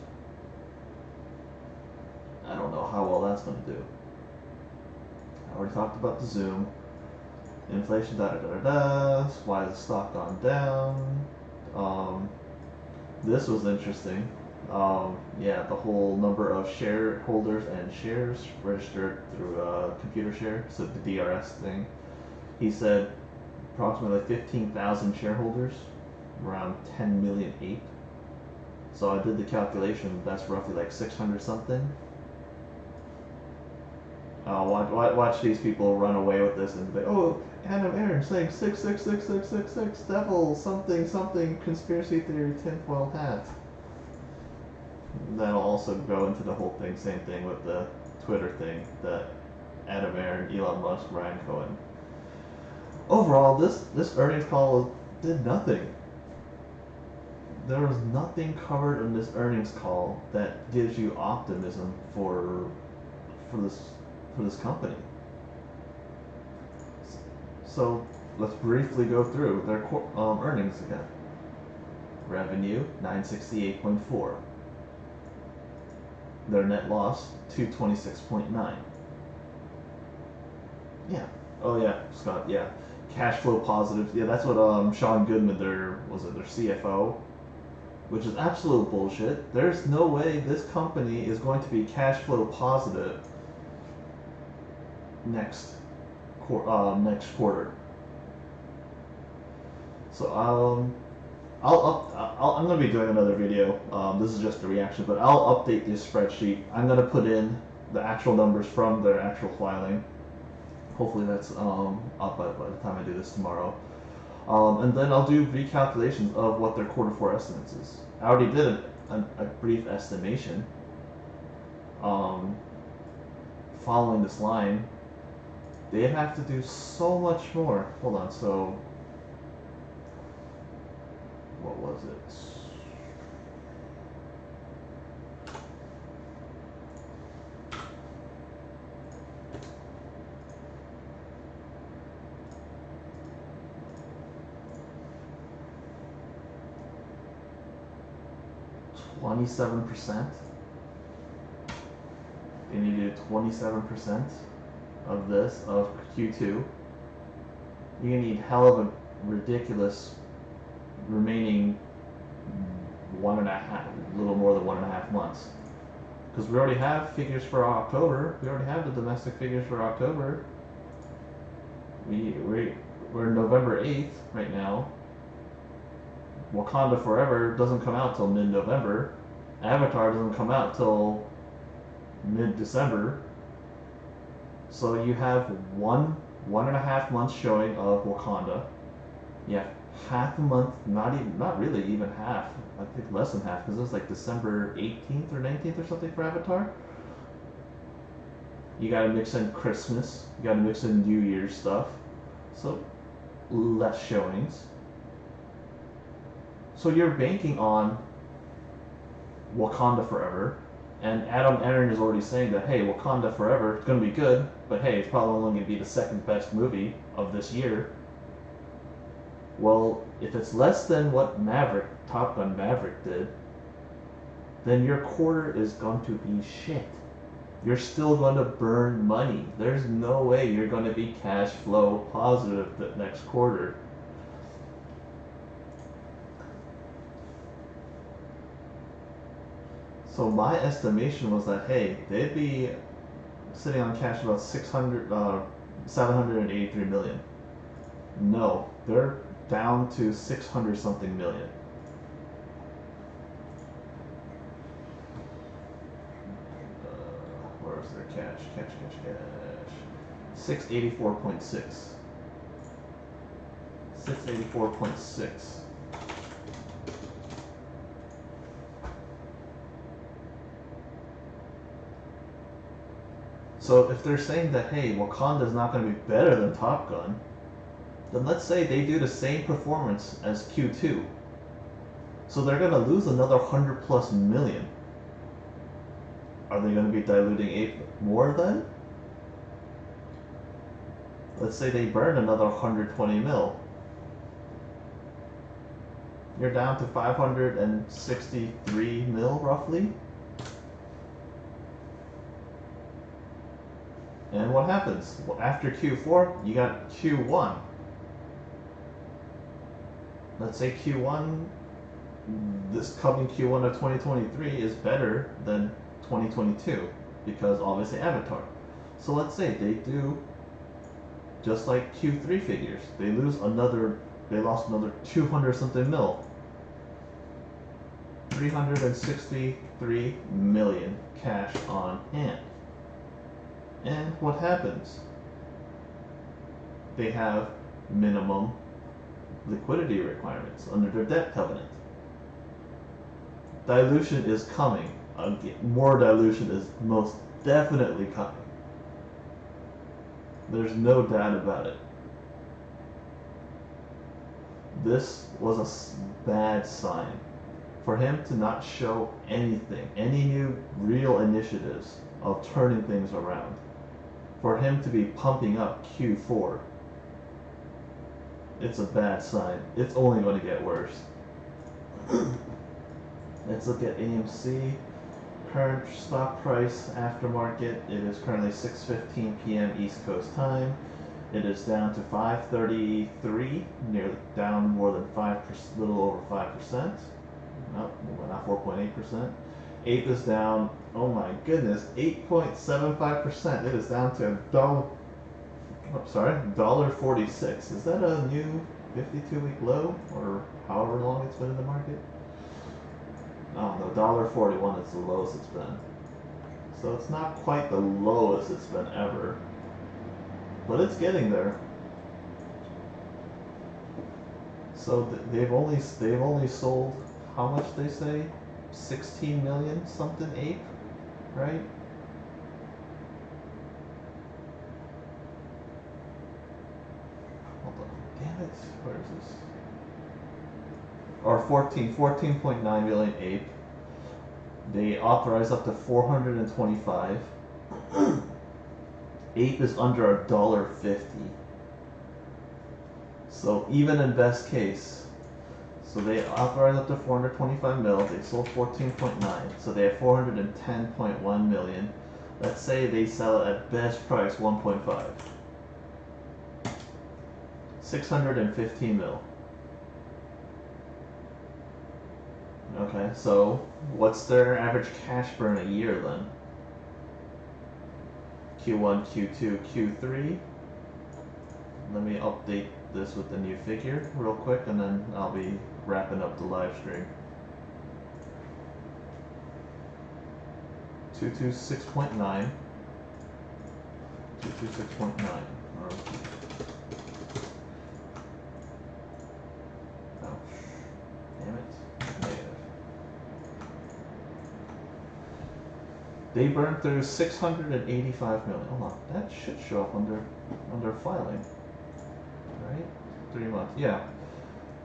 I don't know how well that's going to do. I already talked about the Zoom. Inflation, why has the stock gone down? This was interesting. Yeah, the whole number of shareholders and shares registered through computer share, so the DRS thing. He said approximately 15,000 shareholders, around 10 million ape. So I did the calculation, that's roughly like 600 something. Watch these people run away with this and say, oh, Adam Aaron saying 6666666 devil something conspiracy theory tinfoil hat. That'll also go into the whole thing, same thing with the Twitter thing, that Adam Aaron, Elon Musk, Ryan Cohen. Overall, this earnings call did nothing. There was nothing covered in this earnings call that gives you optimism for this company. So let's briefly go through their earnings again. Revenue 968.4. Their net loss 226.9. Yeah. Oh yeah, Scott. Yeah. Cash flow positive. Yeah, that's what Sean Goodman, their CFO, which is absolute bullshit. There's no way this company is going to be cash flow positive next quarter. So I'm going to be doing another video. This is just a reaction, but I'll update this spreadsheet. I'm going to put in the actual numbers from their actual filing. Hopefully that's up by the time I do this tomorrow. And then I'll do recalculations of what their quarter 4 estimates is. I already did a brief estimation following this line. They'd have to do so much more. Hold on, so what was it? %. They needed 27% of this, of Q2. You're gonna need hell of a ridiculous remaining a little more than 1.5 months. Because we already have figures for October. We already have the domestic figures for October. We're November 8th right now. Wakanda Forever doesn't come out till mid-November. Avatar doesn't come out till mid-December. So you have 1.5 months showing of Wakanda. You have half a month, not really even half. I think less than half, because it was like December 18th or 19th or something for Avatar. You gotta mix in Christmas. You gotta mix in New Year's stuff. So less showings. So you're banking on Wakanda Forever, and Adam Aaron is already saying that, hey, Wakanda Forever is going to be good, but hey, it's probably only going to be the second best movie of this year. Well, if it's less than what Top Gun Maverick did, then your quarter is going to be shit. You're still going to burn money. There's no way you're going to be cash flow positive the next quarter. So my estimation was that, hey, they'd be sitting on cash about 783 million. No, they're down to 600 something million. Where Where's their cash? Cash. 684.6. 684.6. So if they're saying that, hey, Wakanda's not going to be better than Top Gun, then let's say they do the same performance as Q2. So they're going to lose another 100 plus million. Are they going to be diluting Ape more then? Let's say they burn another 120 mil. You're down to 563 mil roughly. And what happens? Well, after Q4, you got Q1. Let's say Q1, this coming Q1 of 2023 is better than 2022 because obviously Avatar. So let's say they do just like Q3 figures. They lost another 200 something mil. 363 million cash on hand. And what happens? They have minimum liquidity requirements under their debt covenant. Dilution is coming. More dilution is most definitely coming. There's no doubt about it. This was a bad sign. For him to not show anything, any new real initiatives of turning things around. For him to be pumping up Q4, it's a bad sign. It's only going to get worse. Let's look at AMC. Current stock price aftermarket. It is currently 6:15 p.m. East Coast time. It is down to 533, nearly down more than 5%, little over 5%. No, not 4.8%. Ape is down, oh my goodness, 8.75%. It is down to $1.46. Is that a new 52-week low, or however long it's been in the market? Oh no, $1.41 is the lowest it's been. So it's not quite the lowest it's been ever, but it's getting there. So they've only sold, how much they say? 16 million something Ape, right? Hold on, damn it, where is this? Or 14.9 million Ape. They authorize up to 425. Ape is under $1.50. So even in best case, so they authorize up to 425 mil. They sold 14.9, so they have 410.1 million. Let's say they sell it at best price 1.5. 615 mil. Okay, so what's their average cash burn a year then? Q1, Q2, Q3. Let me update this with the new figure real quick, and then I'll be wrapping up the live stream. 226.9. 226.9. Oh, damn it. Negative. They burned through 685 million. Hold on, that should show up under filing. Right? 3 months. Yeah.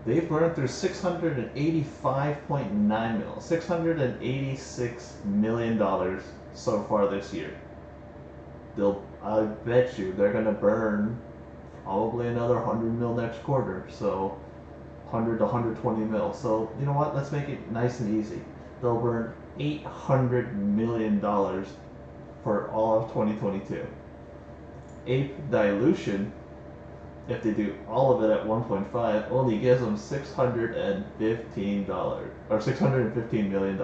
They've burned through 685.9 mil, $686 million so far this year. I bet you they're gonna burn probably another 100 mil next quarter. So 100 to 120 mil. So you know what? Let's make it nice and easy. They'll burn $800 million for all of 2022. Ape dilution, if they do all of it at 1.5, only gives them $615 or $615 million.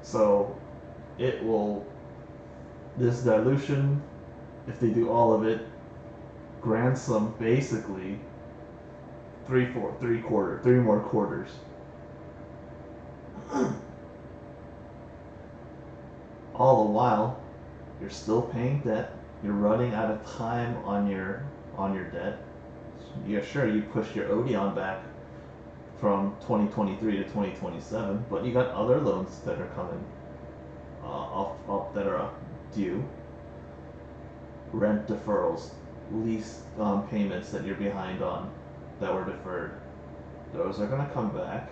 So this dilution, if they do all of it, grants them basically three more quarters. All the while, you're still paying debt. You're running out of time on your debt. Yeah, sure, you pushed your Odeon back from 2023 to 2027, but you got other loans that are coming off that are due. Rent deferrals, lease payments that you're behind on that were deferred. Those are going to come back.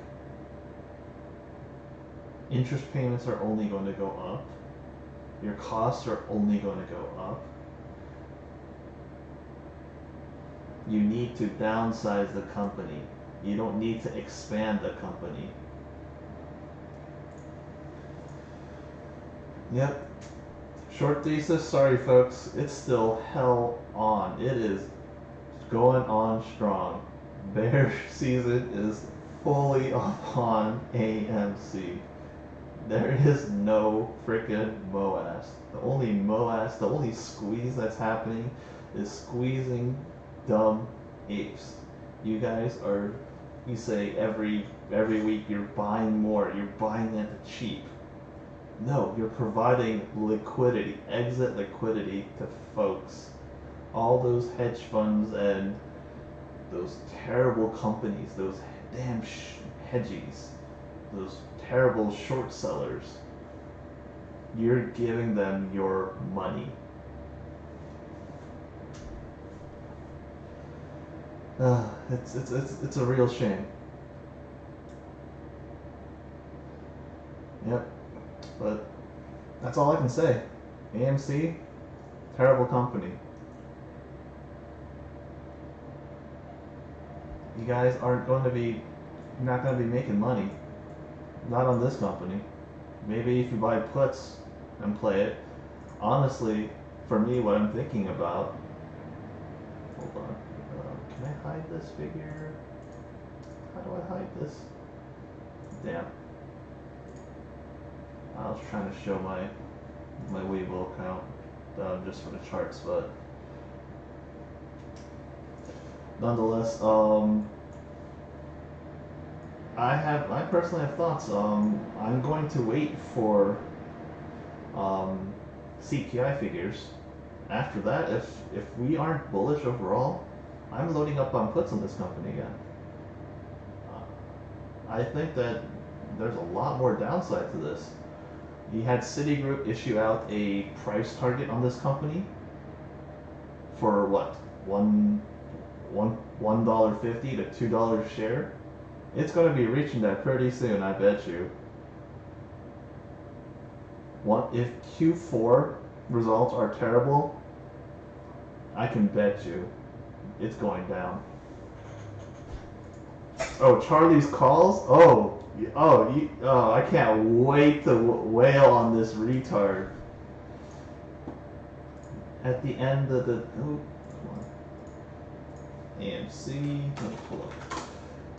Interest payments are only going to go up. Your costs are only going to go up. You need to downsize the company. You don't need to expand the company. Yep. Short thesis, sorry folks, it's still hell on. It is going on strong. Bear season is fully upon AMC. There is no frickin' MOAS. The only MOAS, the only squeeze that's happening is squeezing dumb apes. You guys are, you say every week you're buying more, you're buying at the cheap. No, you're providing liquidity, exit liquidity to folks. All those hedge funds and those terrible companies, those damn hedgies, those terrible short sellers, you're giving them your money. It's a real shame. Yep. But that's all I can say. AMC, terrible company. You guys aren't going to be, you're not going to be making money. Not on this company. Maybe if you buy puts and play it. Honestly, for me, what I'm thinking about. Hold on. Can I hide this figure? How do I hide this? Damn. I was trying to show my Weibo account just for the charts, but nonetheless, I personally have thoughts. I'm going to wait for CPI figures. After that, if we aren't bullish overall, I'm loading up on puts on this company again. I think that there's a lot more downside to this. You had Citigroup issue out a price target on this company for what? $1.50 to $2 a share. It's going to be reaching that pretty soon, I bet you. If Q4 results are terrible, I can bet you it's going down. Oh, Charlie's calls? I can't wait to wail on this retard. At the end of the... Oh, come on. AMC, let me pull up.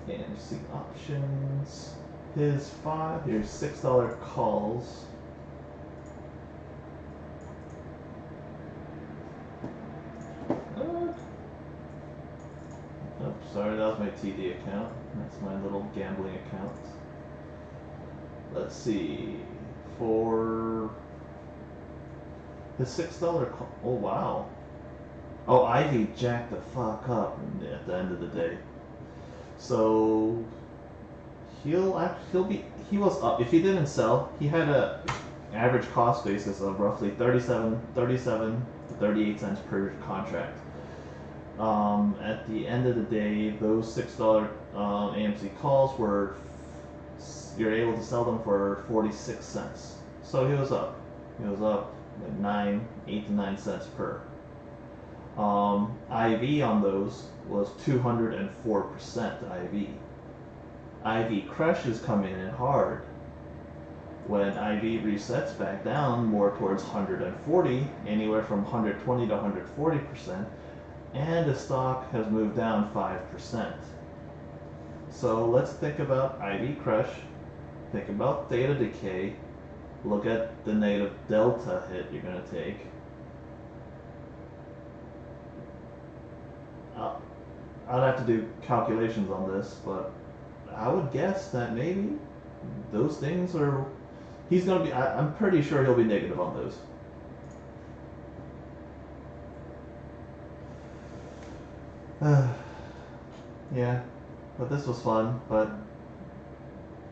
AMC options. Here's $6 calls. Oh, sorry, that was my TD account. That's my little gambling account. Let's see. For the $6 call. Oh, wow. Oh, Ivy jacked the fuck up at the end of the day. So he was up. If he didn't sell, he had a average cost basis of roughly 37 to 38 cents per contract. At the end of the day, those $6 AMC calls you're able to sell them for 46 cents. So he was up. He was up like 8 to 9 cents per. IV on those was 204% IV. IV crush is coming in hard. When IV resets back down more towards 140, anywhere from 120 to 140%, and the stock has moved down 5%. So let's think about IV crush, think about theta decay, look at the negative delta hit you're going to take. I'd have to do calculations on this, but I would guess that maybe those things are He's gonna be. I'm pretty sure he'll be negative on those. Yeah, but this was fun. But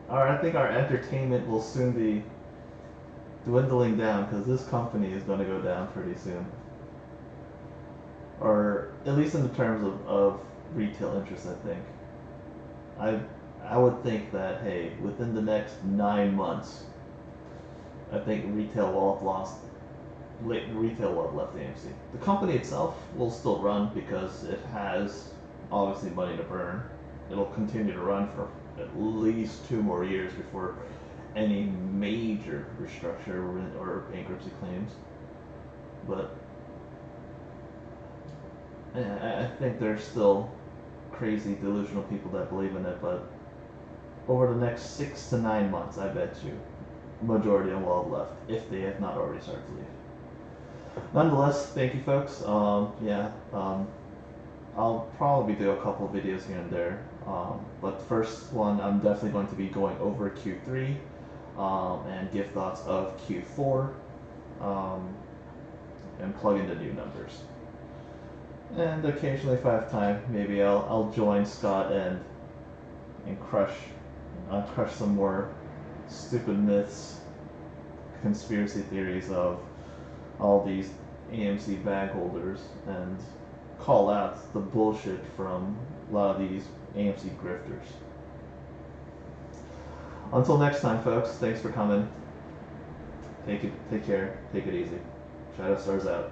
I think our entertainment will soon be dwindling down because this company is going to go down pretty soon, or at least in the terms of retail interest. I would think that, hey, within the next 9 months, I think retail will have left AMC. The company itself will still run because it has obviously money to burn. It'll continue to run for at least 2 more years before any major restructure or bankruptcy claims. But I think there's still crazy, delusional people that believe in it. But over the next 6 to 9 months, I bet you, majority of them will have left if they have not already started to leave. Nonetheless, thank you, folks. I'll probably do a couple of videos here and there. But first one, I'm definitely going to be going over Q3 and give thoughts of Q4 and plug in the new numbers. And occasionally, if I have time, maybe I'll join Scott and crush some more stupid myths, conspiracy theories of all these AMC bag holders and call out the bullshit from a lot of these AMC grifters. Until next time, folks, thanks for coming. Take care, take it easy. Shadowstars out.